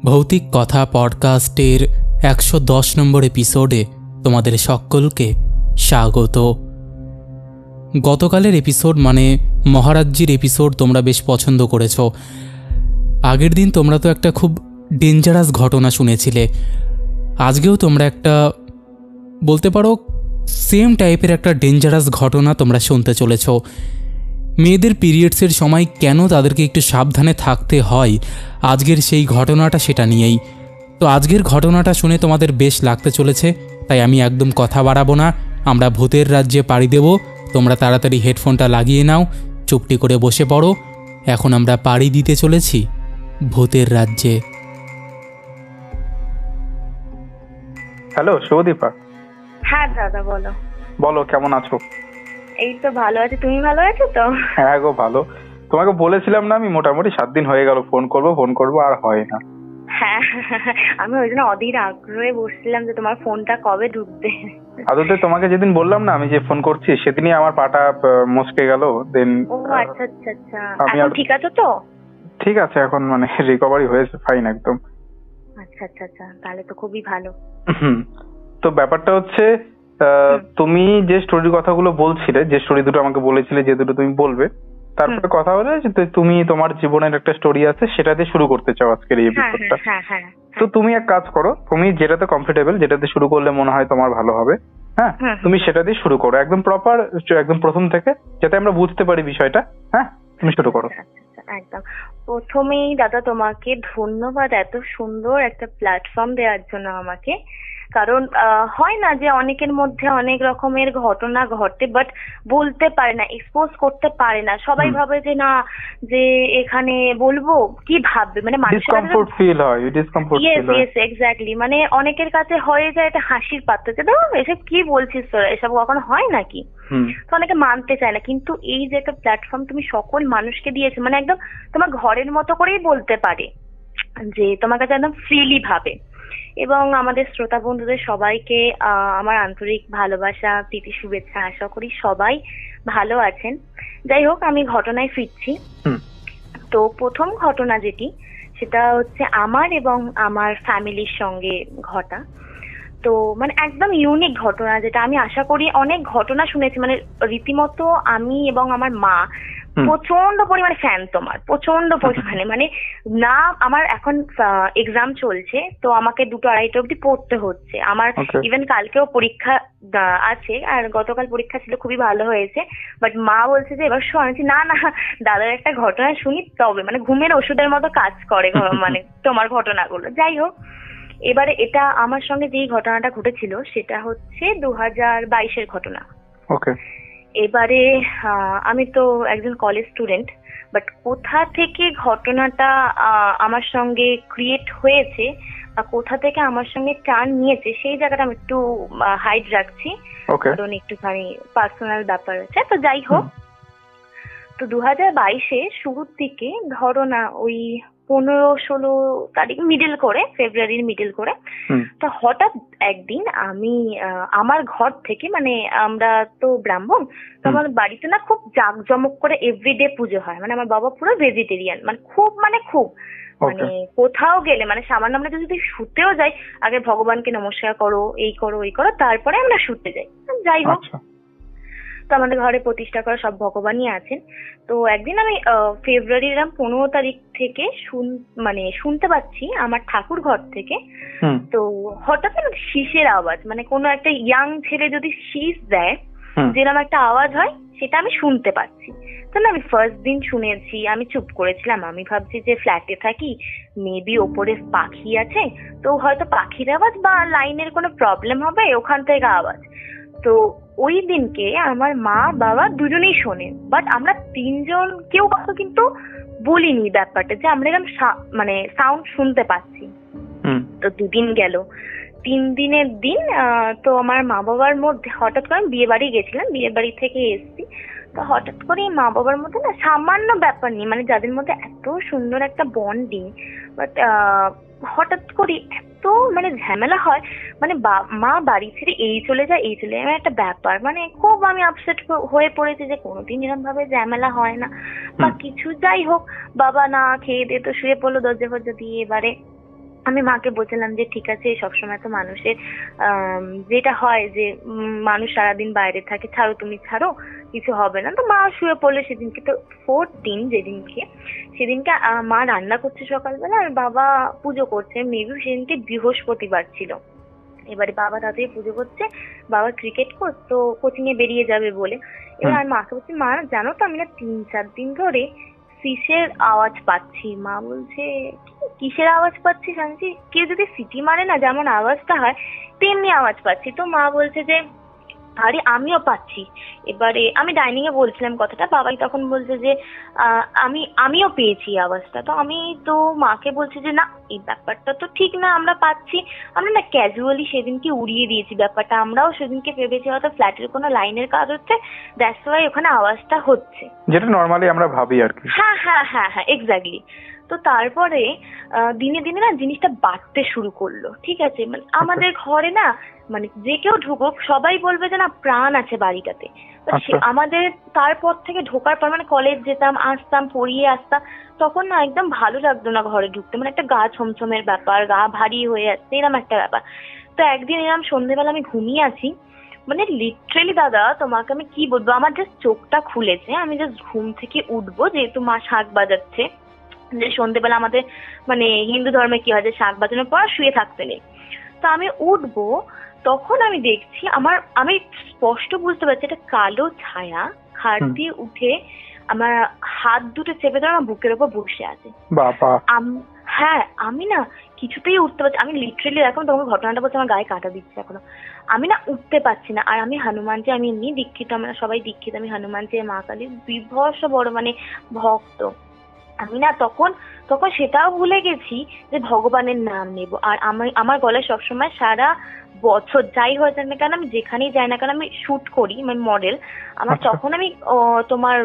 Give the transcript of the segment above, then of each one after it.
ভৌতিক কথা পডকাস্টের ১১০ নম্বর এপিসোডে তোমাদের সকলকে স্বাগত। গতকালের এপিসোড মানে মহারাজ্যের এপিসোড তোমরা বেশ পছন্দ করেছ। আগের দিন তোমরা তো একটা খুব ডেঞ্জারাস ঘটনা শুনেছিলে, আজকেও তোমরা একটা বলতে পারো সেম টাইপের একটা ডেঞ্জারাস ঘটনা তোমরা শুনতে চলেছ। মেয়েদের পিরিয়ডসের সময় কেন তাদেরকে একটু সাবধানে থাকতে হয়, আজকের সেই ঘটনাটা সেটা নিয়েই। তো আজকের ঘটনাটা শুনে তোমাদের বেশ লাগতে চলেছে, তাই আমি একদম কথা বাড়াবো না, আমরা ভূতের রাজ্যে পাড়ি দেব। তোমরা তাড়াতাড়ি হেডফোনটা লাগিয়ে নাও, চুপটি করে বসে পড়ো। এখন আমরা পাড়ি দিতে চলেছি ভূতের রাজ্যে। হ্যালো শুভদীপা। হ্যাঁ দাদা বলো। বলো কেমন আছো? এই তো ভালো আছি, তুমি ভালো আছো তো? হ্যাঁ গো ভালো। তোমাকে বলেছিলাম না আমি মোটামুটি 7 দিন হয়ে গেল ফোন করবো আর হয় না। হ্যাঁ আমি ওই জন্য অধীর আগ্রহে বসছিলাম যে তোমার ফোনটা কবে ঢুকবে। আদতে তোমাকে যেদিন বললাম না আমি যে ফোন করছি সেদিনই আমার পাটা মচকে গেল। দেন ও আচ্ছা আচ্ছা আচ্ছা, এখন ঠিক আছে তো? ঠিক আছে এখন, মানে রিকভারি হয়েছে, ফাইন একদম। আচ্ছা আচ্ছা আচ্ছা, তাহলে তো খুবই ভালো। তো ব্যাপারটা হচ্ছে তুমি যে স্টোরির কথাগুলো বলছিলে, যে স্টোরি দুটো আমাকে বলেছিলে যে দুটো তুমি বলবে, তারপরে কথা হলো যে তুমি তোমার জীবনের একটা স্টোরি আছে সেটা দিয়ে শুরু করতে চাও আজকের এই এপিসোডটা। তো তুমি এক কাজ করো, তুমি যেটাতে কমফোর্টেবল, যেটাতে শুরু করলে মনে হয় তোমার ভালো হবে, হ্যাঁ তুমি সেটা দিয়ে শুরু করো, একদম প্রপার, একদম প্রথম থেকে, যাতে আমরা বুঝতে পারি বিষয়টা। হ্যাঁ তুমি শুরু করো। একদম প্রথমেই দাদা তোমাকে ধন্যবাদ এত সুন্দর একটা প্ল্যাটফর্ম দেওয়ার জন্য আমাকে। কারণ হয় না যে অনেকের মধ্যে অনেক রকমের ঘটনা ঘটে, বাট বলতে পারে না, এক্সপোজ করতে পারে না। সবাই ভাবে যে না, যে এখানে বলবো কি ভাববে, মানে ডিসকমফোর্ট ফিল হয়। ইয়েস এক্স্যাক্টলি, মানে অনেকের কাছে হয়ে যায় এটা হাসির পাত্র, যে দেখো এসব কি বলছিস তোরা, এসব কখনো হয় নাকি। তো অনেকে মানতে চায় না, কিন্তু এই যে একটা প্ল্যাটফর্ম তুমি সকল মানুষকে দিয়েছো, মানে একদম তোমার ঘরের মতো করেই বলতে পারে, যে তোমার কাছে একদম ফ্রিলি ভাবে। এবং আমাদের শ্রোতা বন্ধুদের সবাইকে আমার আন্তরিক ভালোবাসা, প্রীতি, শুভেচ্ছা। আশা করি সবাই ভালো আছেন। যাই হোক, আমি ঘটনায় ফিরছি। তো প্রথম ঘটনা যেটি, সেটা হচ্ছে আমার এবং আমার ফ্যামিলির সঙ্গে ঘটা। তো মানে একদম ইউনিক ঘটনা, যেটা আমি আশা করি অনেক ঘটনা শুনেছি, মানে রীতিমতো আমি এবং আমার মা প্রচন্ড পরিমাণে ফ্যান তোমার, প্রচন্ড পরিমাণে। মানে না, আমার এখন এক্সাম চলছে, তো আমাকে 2-2:30 অব্দি পড়তে হচ্ছে। আমার ইভেন কালকেও পরীক্ষা আছে, আর গতকাল পরীক্ষা ছিল, খুবই ভালো হয়েছে। বাট মা বলছে যে এবার শুনেছি না না, দাদার একটা ঘটনা শুনি তবে, মানে ঘুমের ওষুধের মতো কাজ করে মানে তোমার ঘটনাগুলো। যাই হোক, এবারে এটা আমার সঙ্গে যেই ঘটনাটা ঘটেছিল সেটা হচ্ছে 2022-এর ঘটনা। এবারে আমি তো একজন কলেজ স্টুডেন্ট, বাট কোথা থেকে ঘটনাটা আমার সঙ্গে ক্রিয়েট হয়েছে বা কোথা থেকে আমার সঙ্গে টার্ন নিয়েছে, সেই জায়গাটা আমি একটু হাইড রাখছি, কারণ একটুখানি পার্সোনাল ব্যাপার আছে। তো যাই হোক, তো 2022-এ শুরুর দিকে, ধরো না ওই 15-16 তারিখ মিডল করে, ফেব্রুয়ারির মিডল করে, তো হঠাৎ একদিন আমি আমার ঘর থেকে, মানে আমরা তো ব্রাহ্মণ, তো আমার বাড়িতে না খুব জাঁকজমক করে এভরিডে পুজো হয়। মানে আমার বাবা পুরো ভেজিটেরিয়ান, মানে খুব মানে কোথাও গেলে, মানে সামান্য আমরা যদি শুতেও যাই, আগে ভগবানকে নমস্কার করো, এই করো ওই করো, তারপরে আমরা শুতে যাই। যাই হোক, তো আমাদের ঘরে প্রতিষ্ঠা করা সব ভগবানই আছেন। তো একদিন আমি ফেব্রুয়ারির 15 তারিখ থেকে শুনতে পাচ্ছি আমার ঠাকুর ঘর থেকে, তো হঠাৎ শীষের আওয়াজ, মানে কোনো একটা ইয়াং ছেলে যদি শীষ দেয় যেরকম একটা আওয়াজ হয়, সেটা আমি শুনতে পাচ্ছি। তাহলে আমি ফার্স্ট দিন শুনেছি, আমি চুপ করেছিলাম। আমি ভাবছি যে ফ্ল্যাটে থাকি, মেবি ওপরে পাখি আছে, তো হয়তো পাখির আওয়াজ বা লাইনের কোনো প্রবলেম হবে, ওখান থেকে আওয়াজ। তো ওই দিনকে আমার মা বাবা দুজনেই শোনে, বাট আমরা তিনজন কেউ কিন্তু বলিনি ব্যাপারটা, যে আমরা এরকম মানে সাউন্ড শুনতে পাচ্ছি। তো 2 দিন গেল, 3 দিনের দিন তো আমার মা বাবার মধ্যে হঠাৎ করে, বিয়ে বাড়ি গেছিলাম, বিয়ে বাড়ি থেকে এসেছি, তো হঠাৎ করে মা বাবার মধ্যে না সামান্য ব্যাপার নেই, মানে যাদের মধ্যে এত সুন্দর একটা বন্ডিং, বাট হঠাৎ করে এত মানে ঝামেলা হয়, মানে মা বাড়ি ছেড়ে এই চলে যায় একটা ব্যাপার, মানে খুব আমি আপসেট হয়ে পড়েছি যে কোনোদিন এরকম ভাবে ঝামেলা হয় না বা কিছু। যাই হোক, বাবা না খেয়ে দিয়ে তো শুয়ে পড়লো দরজা ফরজা দিয়ে। এবারে আমি মাকে বলছিলাম যে ঠিক আছে, সবসময় তো মানুষের যেটা হয় যে মানুষ সারাদিন বাইরে থাকে, ছাড়ো তুমি ছাড়ো, কিছু হবে না। তো মা শুয়ে পড়লে সেদিনকে, তো 14 সেদিনকে মা রান্না করছে সকালবেলা আর বাবা পুজো করছে। মেবি সেদিনকে বৃহস্পতিবার ছিল। এবারে বাবা তাড়াতাড়ি পুজো করছে, বাবা ক্রিকেট কোচ, তো কোচিং এ বেরিয়ে যাবে বলে। এবার আমি মাকে বলছি, মা জানো তো আমি না 3-4 দিন ধরে ফিসের আওয়াজ পাচ্ছি। মা বলছে কিসের আওয়াজ পাচ্ছিস? আমি বলছি কেউ যদি সিটি মারে না যেমন আওয়াজটা হয় তেমনি আওয়াজ পাচ্ছি। তো মা বলছে যে আরে আমিও পাচ্ছি। এবারে আমি ডাইনিং এ বলছিলাম কথাটা, বাবাই তখন বলছে যে আমিও পেয়েছি আওয়াজটা। তো আমি তো মাকে বলছি যে না, এই ব্যাপারটা তো ঠিক না, আমরা পাচ্ছি, আমরা না ক্যাজুয়ালি সেদিনকে উড়িয়ে দিয়েছি ব্যাপারটা। আমরাও সেদিনকে ভেবেছি হয়তো ফ্ল্যাটের কোনো লাইনের কাজ হচ্ছে, দ্যাটস ওয়াই ওখানে আওয়াজটা হচ্ছে, যেটা নর্মালি আমরা ভাবি আর কি। হ্যাঁ হ্যাঁ হ্যাঁ হ্যাঁ, এক্স্যাক্টলি। তো তারপরে দিনে দিনে না জিনিসটা বাড়তে শুরু করলো, ঠিক আছে? মানে আমাদের ঘরে না, মানে যে কেউ ঢুকুক সবাই বলবে যে না প্রাণ আছে বাড়িটাতে। আমাদের তারপর থেকে ঢোকার পর, মানে কলেজ যেতাম, আসতাম, পড়িয়ে আসতাম, তখন না একদম ভালো লাগতো না ঘরে ঢুকতে, মানে একটা গা ছমছমের ব্যাপার, গা ভারী হয়ে যাচ্ছে, এরকম একটা ব্যাপার। তো একদিন এরকম সন্ধ্যেবেলা আমি ঘুমিয়ে আছি, মানে লিটারেলি দাদা তোমাকে আমি কি বলবো, আমার জাস্ট চোখটা খুলেছে, আমি জাস্ট ঘুম থেকে উঠবো, যেহেতু মা শাঁখ বাজাচ্ছে, যে সন্ধ্যেবেলা আমাদের মানে হিন্দু ধর্মে কি হয় যে শাঁখ বাজানোর পর শুয়ে থাকতে নেই। তো আমি উঠবো, তখন আমি দেখছি আমি স্পষ্ট বুঝতে পারছি একটা কালো ছায়া খাট দিয়ে উঠে আমার হাত দুটো চেপে ধরে আমার বুকের ওপর বসে আছে। বাবা! হ্যাঁ, আমি না কিছুতেই উঠতে পারছি, আমি লিটারেলি এখন তোমাকে ঘটনাটা বলছি আমার গায়ে কাঁটা দিচ্ছে এখনো। আমি না উঠতে পারছি না। আর আমি হনুমানজি, আমি এমনি দীক্ষিত, আমরা সবাই দীক্ষিত, আমি হনুমানজি মা কালীর বিভৎস বড় মানে ভক্ত। আমি না তখন সেটাও ভুলে গেছি যে ভগবানের নাম নেব। আর আমার গলায় সবসময় সারা বছর যাই হয়ে যায় না কেন, আমি যেখানেই যাই না কেন, আমি শুট করি, মানে মডেল, আমার তখন আমি তোমার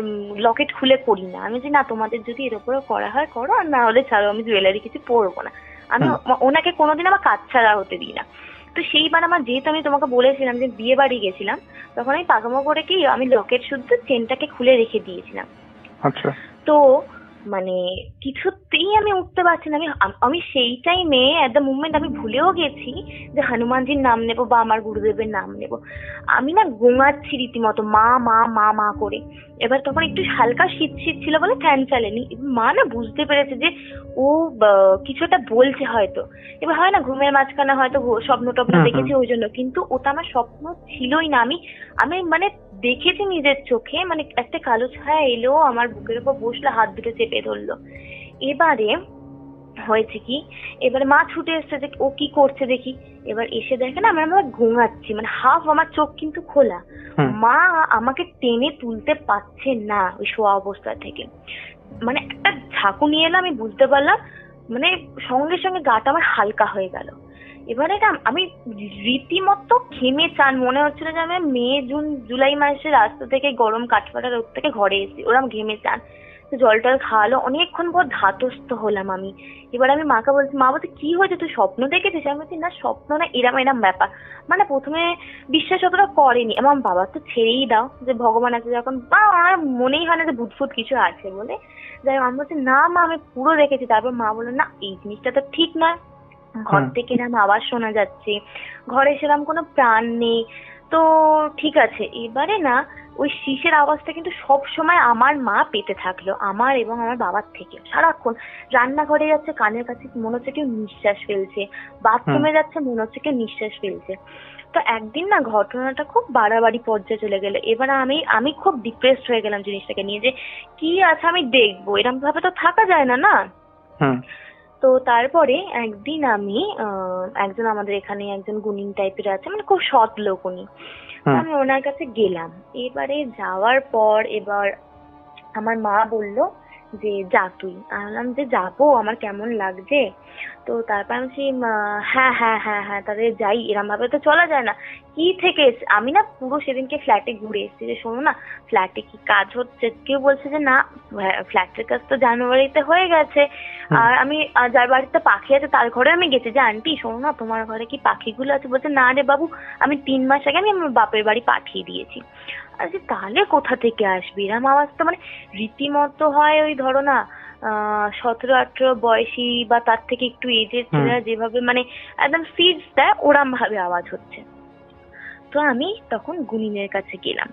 লকেট খুলে পড়ি না। আমি যে না, তোমাদের যদি এর উপরে করা হয় করো, আর না হলে ছাড়ো, আমি জুয়েলারি কিছু পরবো না। আমি ওনাকে কোনোদিন আমার কাজ ছাড়া হতে দিই না। তো সেইবার আমার, যেহেতু আমি তোমাকে বলেছিলাম যে বিয়ে বাড়ি গেছিলাম, তখন আমি পাকামো করে কি আমি লকেট শুদ্ধ চেনটাকে খুলে রেখে দিয়েছিলাম। আচ্ছা। তো মানে কিছুতেই আমি উঠতে পারছি না। আমি সেই টাইমে এট দ্য মুভমেন্ট আমি ভুলেও গেছি যে হনুমানজির নাম নেব বা আমার গুরুদেবের নাম নেব। আমি না গোঙাচ্ছি রীতিমতো মা মা মা মা করে। এবার তখন একটু হালকা শীত শীত ছিল বলে ফ্যান চালেনি। মা না বুঝতে পেরেছে যে ও কিছু একটা বলছে হয়তো। এবার হয় না ঘুমের মাঝখানে হয়তো স্বপ্ন টপ্ন দেখেছি ওই জন্য, কিন্তু ওটা আমার স্বপ্ন ছিলই না। আমি মানে দেখেছি নিজের চোখে, মানে একটা কালো ছায়া এলো আমার বুকের উপর বসলো, হাত দুটো চেপে ধরলো। এবারে হয়েছে কি, এবারে মা ছুটে এসছে যে ও কি করছে দেখি। এবার এসে দেখে না আমরা ঘুমাচ্ছি, মানে হাফ আমার চোখ কিন্তু খোলা। মা আমাকে টেনে তুলতে পারছে না ওই শোয়া অবস্থা থেকে। মানে একটা ঝাঁকুনি এলো, আমি বুঝতে পারলাম, মানে সঙ্গে সঙ্গে গাটা আমার হালকা হয়ে গেল। এবারে এটা আমি রীতিমতো ঘেমে চান, মনে হচ্ছিল যে আমি মে জুন জুলাই মাসে রাস্তা থেকে গরম কাঠফাটা রোদ থেকে ঘরে এসেছি, ওরম ঘেমে চান। তো জল টল খাওয়ালো, অনেকক্ষণ পর ধাতস্থ হলাম আমি। এবার আমি মাকে বলছি, মা বলছে কি হয়েছে, তুই স্বপ্ন দেখেছিস? আমি বলছি না স্বপ্ন না, এরম ব্যাপার। মানে প্রথমে বিশ্বাস অতটা করেনি। আমার বাবা তো ছেড়েই দাও, যে ভগবান আছে যখন, বা আমার মনেই হয় না যে ভূতফুত কিছু আছে বলে। যাই আমি বলছি না মা, আমি পুরো দেখেছি। তারপর মা বললো না এই জিনিসটা তো ঠিক নয়, ঘর থেকে এরম আওয়াজ শোনা যাচ্ছে, ঘরে সেরকম কোনো প্রাণ নেই। তো ঠিক আছে, এবারে না ওই শীষের আওয়াজটা কিন্তু সব সময় আমার মা পেতে থাকলো, আমার এবং আমার বাবার থেকে। সারাক্ষণ রান্নাঘরে যাচ্ছে কানের কাছে মনে হচ্ছে কেউ নিঃশ্বাস ফেলছে, বাথরুমে যাচ্ছে মনে হচ্ছে কেউ নিঃশ্বাস ফেলছে। তো একদিন না ঘটনাটা খুব বাড়াবাড়ি পর্যায়ে চলে গেল। এবার আমি খুব ডিপ্রেসড হয়ে গেলাম জিনিসটাকে নিয়ে, যে কি আছে আমি দেখবো, এরকম ভাবে তো থাকা যায় না না। তো তারপরে একদিন আমি একজন আমাদের এখানে একজন গুণিন টাইপের আছে, মানে খুব সৎ লোক উনি, আমি ওনার কাছে গেলাম। এবারে যাওয়ার পর এবার আমার মা বলল যে যা তুই। আমি বললাম যে যাবো, আমার কেমন লাগছে। তো তারপর আমি হ্যাঁ হ্যাঁ হ্যাঁ হ্যাঁ তাহলে যাই, এরম ভাবে তো চলা যায় না। কি থেকে আমি না পুরো সেদিনকে ফ্ল্যাটে ঘুরে এসেছি, যে শোনো না ফ্ল্যাটে কি কাজ হচ্ছে। কেউ বলছে যে না ফ্ল্যাটের কাজ তো জানুয়ারিতে হয়ে গেছে। আর আমি যার বাড়িতে পাখি আছে তার ঘরে আমি গেছি, যে আন্টি শোনো না তোমার ঘরে কি পাখিগুলো আছে? বলছে না রে বাবু, আমি 3 মাস আগে আমি আমার বাপের বাড়ি পাঠিয়ে দিয়েছি। আচ্ছা তাহলে কোথা থেকে আসবি? এরম আওয়াজ তো মানে রীতিমতো হয় ওই ধরো না 17-18 বয়সী বা তার থেকে একটু এজের ছেলেরা যেভাবে মানে একদম সিডস দেয় ওরম ভাবে আওয়াজ হচ্ছে। তো আমি তখন গুনিনের কাছে গেলাম,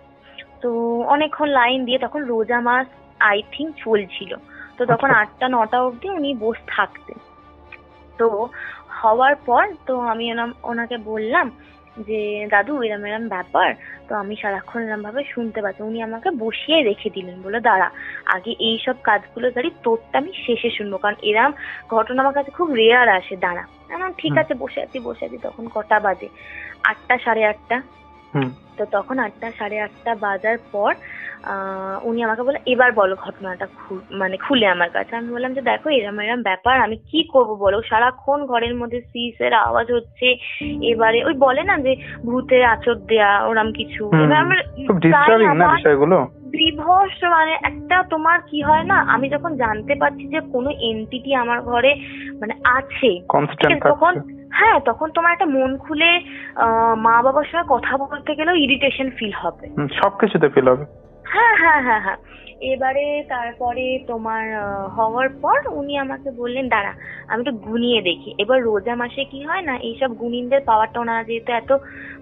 তো অনেকক্ষণ লাইন দিয়ে, তখন রোজা মাস আই থিঙ্ক চলছিল, তো তখন 8টা-9টা অবধি উনি বসে থাকতেন। তো হওয়ার পর তো আমি ওনাকে বললাম যে দাদু এরম এরম ব্যাপার, তো আমি সারাক্ষণ এরম ভাবে শুনতে পাচ্ছি। উনি আমাকে বসিয়ে রেখে দিলেন, বলে দাঁড়া আগে এইসব কাজগুলো দাঁড়ি, তোরটা আমি শেষে শুনবো, কারণ এরম ঘটনা আমার কাছে খুব রেয়ার আসে, দাঁড়া। ঠিক আছে, বসে আছি। তখন কটা বাজে? 8টা, 8:30। তো তখন 8টা, 8:30 বাজার পর উনি আমাকে বলে এবার বলো ঘটনাটা মানে খুলে আমার কাছে। আমি বললাম যে দেখো এরম এরম ব্যাপার, আমি কি করব বলো, সারাক্ষণ ঘরের মধ্যে সিসের আওয়াজ হচ্ছে, এবারে ওই বলে না যে ভূতের আচর দেয়া ওরম কিছু, বিভৎস মানে একটা। তোমার কি হয় না, আমি যখন জানতে পারছি যে কোনো এন্টিটি আমার ঘরে মানে আছে তখন তোমার একটা মন খুলে মা বাবার সঙ্গে কথা বলতে গেলেও ইরিটেশন ফিল হবে, সবকিছুতে ফিল হবে। হ্যাঁ। এবারে তারপরে তোমার হওয়ার পর উনি আমাকে বললেন দাঁড়া আমি একটু গুনিয়ে দেখি। এবার রোজা মাসে কি হয় না, এইসব গুনিনদের পাওয়ারটা ওনারা যেহেতু এত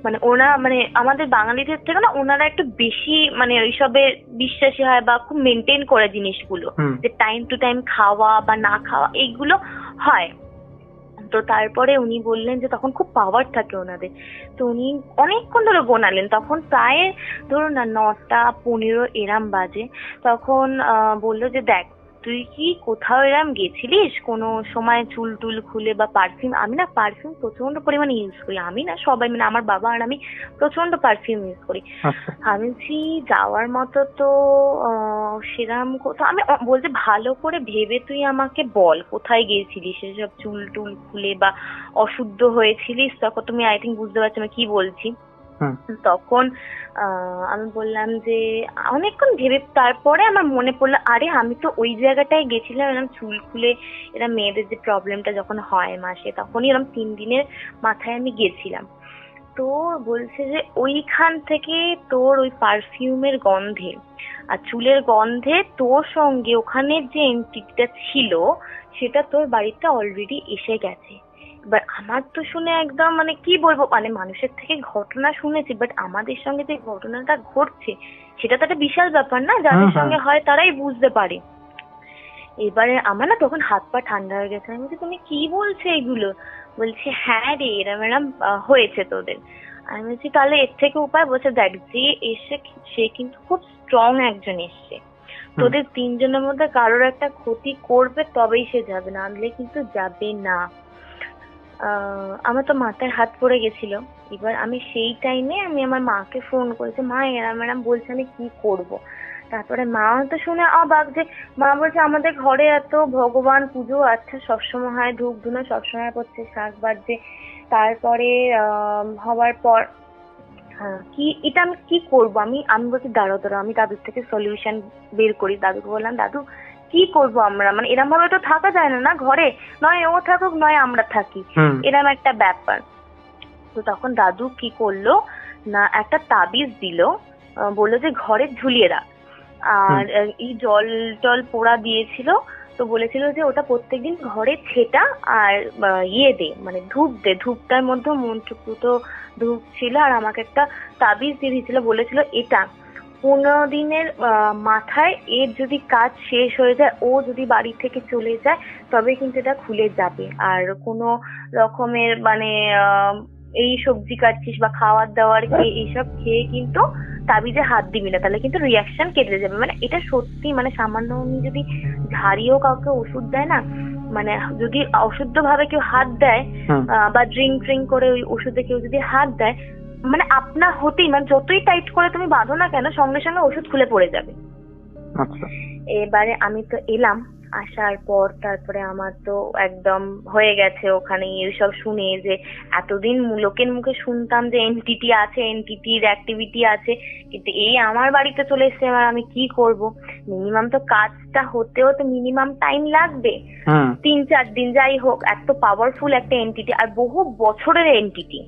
মানে ওনারা মানে আমাদের বাঙালিদের থেকে না ওনারা একটু বেশি মানে ওইসবে বিশ্বাসী হয় বা খুব মেনটেন করে জিনিসগুলো, যে টাইম টু টাইম খাওয়া বা না খাওয়া এইগুলো হয়। তো তারপরে উনি বললেন যে তখন খুব পাওয়ার থাকে ওনাদের, তো উনি অনেকক্ষণ ধরে গোনালেন, তখন প্রায় ধরুন না 9টা-15 এরম বাজে। তখন বললো যে দেখ তুই কি কোথাও এরম গেছিলিস কোনো সময় চুল টুল খুলে বা পারফিউম? আমি না পারফিউম প্রচন্ড পরিমাণে ইউজ করি, আমি না সবাই মানে আমার বাবা আর আমি প্রচন্ড পারফিউম ইউজ করি। আমি যাওয়ার মতো তো সেরম কোথাও, আমি বলতে ভালো করে ভেবে তুই আমাকে বল কোথায় গেছিলিস, সেসব চুল টুল খুলে বা অশুদ্ধ হয়েছিলিস, তখন তুমি আই থিঙ্ক বুঝতে পারছো আমি কি বলছি। তখন আমি বললাম যে অনেকক্ষণ ভেবে তারপরে আমার মনে পড়লো আরে আমি তো ওই জায়গাটায় গেছিলাম এরকম চুল খুলে, এরা মেয়েদের যে প্রবলেমটা যখন হয় মাসে, তখনই এরকম 3 দিনের মাথায় আমি গেছিলাম। তো বলছে যে ওইখান থেকে তোর ওই পারফিউমের গন্ধে আর চুলের গন্ধে তোর সঙ্গে ওখানে যে এন্টিটিটা ছিল সেটা তোর বাড়িতে অলরেডি এসে গেছে। এবার আমার তো শুনে একদম মানে কি বলবো, মানে মানুষের থেকে ঘটনা শুনেছি, বাট আমাদের সঙ্গে যে ঘটনাটা ঘটছে সেটা তো একটা বিশাল ব্যাপার না, যাদের সঙ্গে হয় তারাই বুঝতে পারে। এবারে আমার না তখন হাত পা ঠান্ডা হয়ে গেছে। আমি বলছি তুমি কি বলছো এগুলো? বলছে হ্যাঁ রে এরম এরম হয়েছে তোদের। আমি বলছি তাহলে এর থেকে উপায়? বলছে দেখ যে এসে সে কিন্তু খুব স্ট্রং একজন এসছে, তোদের 3 জনের মধ্যে কারোর একটা ক্ষতি করবে তবেই সে যাবে, না আনলে কিন্তু যাবে না। আমার তো মাথায় হাত পড়ে গেছিল। এবার আমি সেই টাইমে আমি আমার মাকে ফোন করেছি, মা এরম এরম বলছে আমি কি করব। তারপরে মা তো শুনে অবাক, যে মা বলছে আমাদের ঘরে এত ভগবান পুজো আচ্ছা সবসময় হয়, ধূপ ধুনো সবসময় করছে, শাক বাজছে। তারপরে হওয়ার পর কি এটা আমি কি করবো? আমি বলছি দাঁড়াও আমি দাদুর থেকে সলিউশন বের করি। দাদুকে বললাম দাদু কি করবো আমরা, মানে এরম ভাবে তো থাকা যায় না ঘরে, নয় ও থাকুক নয় আমরা থাকি, এরম একটা ব্যাপার। তো তখন দাদু কি করলো না একটা তাবিজ দিল, বললো যে ঘরে ঝুলিয়ে রাখ, আর এই জল টল পোড়া দিয়েছিল, তো বলেছিল যে ওটা প্রত্যেকদিন ঘরে ছেটা আর দে মানে ধূপ দে, ধূপটার মধ্যে মন্ত্রপুত ধূপ ছিল, আর আমাকে একটা তাবিজ দিয়ে দিয়েছিল, বলেছিল এটা 15 দিনের মাথায় এর যদি কাজ শেষ হয়ে যায়, ও যদি বাড়ি থেকে চলে যায় তবে কিন্তু এটা খুলে যাবে, আর কোনো রকমের মানে এই সবজি কাটছিস বা খাওয়ার দাওয়ার এইসব খেয়ে কিন্তু তাবিজে হাত দিবি না, তাহলে কিন্তু রিয়াকশন কেটে যাবে। মানে এটা সত্যি, মানে সামান্য উনি যদি ঝাড়িয়েও কাউকে ওষুধ দেয় না, মানে যদি অশুদ্ধ ভাবে কেউ হাত দেয় বা ড্রিঙ্ক করে ওই ওষুধে কেউ যদি হাত দেয়, মানে আপনা হতেই মানে যতই টাইট করে তুমি বাঁধো না কেন সঙ্গে সঙ্গে ওষুধ খুলে পড়ে যাবে। এবারে আমি তো এলাম, আসার পর তারপরে আমার তো একদম হয়ে গেছে ওখানে এইসব শুনে, যে এতদিন লোকের মুখে শুনতাম যে এনটিটি আছে, এনটিটির অ্যাক্টিভিটি আছে, কিন্তু এই আমার বাড়িতে চলে এসছে, এবার আমি কি করব? মিনিমাম তো কাজটা হতেও তো মিনিমাম টাইম লাগবে, 3-4 দিন, যাই হোক এত পাওয়ারফুল একটা এনটিটি আর বহু বছরের এনটিটি।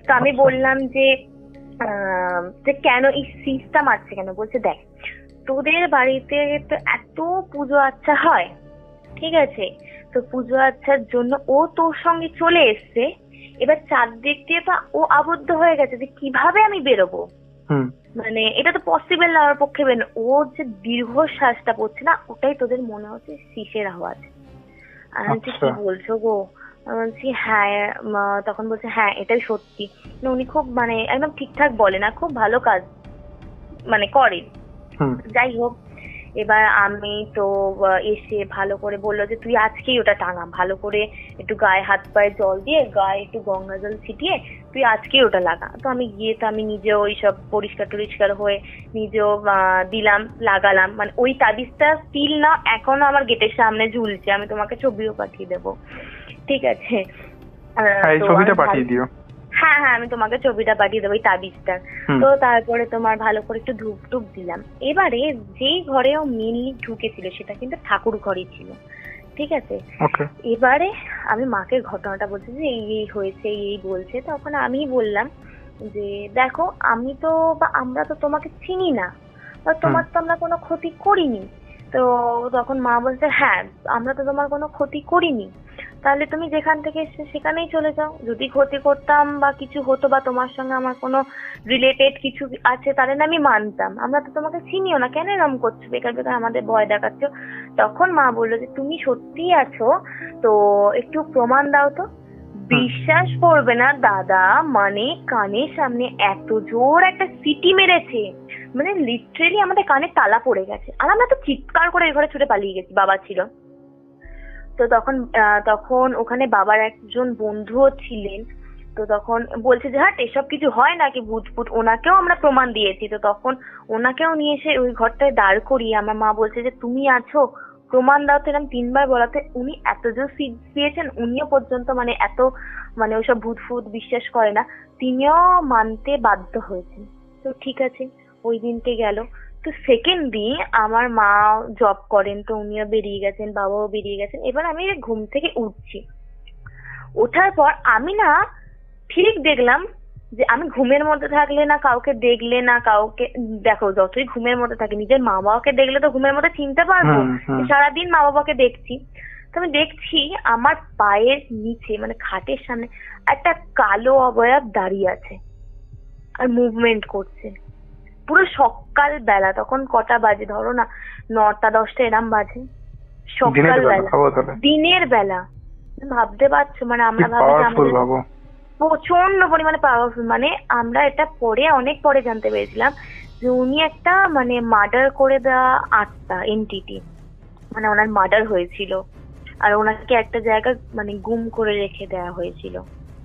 তো আমি বললাম যে কেন এই সিস্টেম আছে কেন? বলছে দেখ তোদের বাড়িতে তো এত পুজো আচ্ছা হয়, ঠিক আছে? তো পুজো আচ্ছার জন্য ও তোর সঙ্গে চলে এসছে, এবার চারদিক দিয়ে তো ও আবদ্ধ হয়ে গেছে যে কিভাবে আমি বেরোবো, মানে এটা তো পসিবল না আমার পক্ষে বেরোনো। ও যে দীর্ঘশ্বাসটা পড়ছে না, ওটাই তোদের মনে হচ্ছে শীষের আওয়াজ। আমি বলছি কি বলছো গো? আমি বলছি হ্যাঁ। তখন বলছে হ্যাঁ এটাই সত্যি। উনি খুব মানে একদম ঠিকঠাক বলে না, খুব ভালো কাজ মানে করে। যাই হোক, এবার আমি তো এসে ভালো করে বললো যে তুই আজকেই ওটা টাঙা, ভালো করে একটু গায়ে হাত পায়ে জল দিয়ে, গায়ে একটু গঙ্গা জল ছিটিয়ে তুই আজকেই ওটা লাগা। তো আমি গিয়ে তো আমি নিজেও ওইসব পরিষ্কার টরিষ্কার হয়ে নিজেও দিলাম, লাগালাম। মানে ওই তাবিজটা স্টিল না এখনো আমার গেটের সামনে ঝুলছে, আমি তোমাকে ছবিও পাঠিয়ে দেবো, ঠিক আছে? ছবিটা পাঠিয়ে দিও। হ্যাঁ হ্যাঁ, আমি তোমাকে ছবিটা পাঠিয়ে দেবো, এই তাবিজটার। তো তারপরে তোমার ভালো করে একটু ধূপ টুপ দিলাম। এবারে যেই ঘরে ও মেনলি ঢুকেছিল সেটা কিন্তু ঠাকুর ঘরই ছিল, ঠিক আছে? এবারে আমি মাকে ঘটনাটা বলছি যে এই এই হয়েছে, এই বলছে। তখন আমি বললাম যে দেখো আমি তো বা আমরা তো তোমাকে চিনি না, বা তোমার তো আমরা কোনো ক্ষতি করিনি। তো তখন মা বলছে হ্যাঁ আমরা তো তোমার কোনো ক্ষতি করিনি, তাহলে তুমি যেখান থেকে এসছো সেখানেই চলে যাও। যদি ক্ষতি করতাম বা কিছু হতো বা তোমার সঙ্গে আমার কোনো রিলেটেড কিছু আছে তাহলে না আমি মানতাম, আমরা তো তোমাকে চিনিও না, কেন এরকম করছো, বেকার বেকার আমাদের ভয় দেখাচ্ছ। তখন মা বললো যে তুমি সত্যি আছো তো একটু প্রমাণ দাও তো। বিশ্বাস করবে না দাদা, মানে কানের সামনে এত জোর একটা সিটি মেরেছে, মানে লিটারেলি আমাদের কানে তালা পড়ে গেছে। আর আমরা তো চিৎকার করে এই ঘরে ছুটে পালিয়ে গেছি, বাবা ছিল তো তখন ওখানে বাবার একজন বন্ধুও ছিলেন। তো তখন বলছে যে হ্যাঁ এসব কিছু হয় নাকি ভূত ফুত, ওনাকেও আমরা প্রমাণ দিয়েছি। তো তখন ওনাকেও নিয়ে এসে ওই ঘরটায় দাঁড় করিয়ে আমার মা বলছে যে তুমি আছো প্রমাণ দাও। তো এরকম 3বার বলাতে উনি এত জোর সিট দিয়েছেন, উনিও পর্যন্ত মানে এত মানে ওইসব ভূত ফুত বিশ্বাস করে না, তিনিও মানতে বাধ্য হয়েছেন। তো ঠিক আছে, ওই দিনকে গেল। তো সেকেন্ড দিন আমার মা জব করেন, তো উনিও বেরিয়ে গেছেন, বাবাও বেরিয়ে গেছেন। এবার আমি ঘুম থেকে উঠছি, ওঠার পর আমি না ঠিক দেখলাম যে আমি ঘুমের মধ্যে থাকলে না কাউকে দেখলে না কাউকে, দেখো যতই ঘুমের মধ্যে থাকি নিজের মা বাবাকে দেখলে তো ঘুমের মধ্যে চিনতে পারবো, সারাদিন মা বাবাকে দেখছি। তো আমি দেখছি আমার পায়ের নিচে মানে খাটের সামনে একটা কালো অবয়ব দাঁড়িয়ে আছে আর মুভমেন্ট করছে। পুরো সকাল বেলা, তখন কটা বাজে ধরো না 9টা 10টা এরম বাজে, সকাল বেলা, দিনের বেলা। ভাবতে পারছো মানে আমরা ভাবি প্রচন্ড পরিমাণে পাওয়ারফুল। মানে আমরা এটা পরে অনেক পরে জানতে পেরেছিলাম যে উনি একটা মানে মার্ডার করে দেওয়া আত্মা, এনটিটি, মানে ওনার মার্ডার হয়েছিল আর ওনাকে একটা জায়গায় মানে গুম করে রেখে দেওয়া হয়েছিল।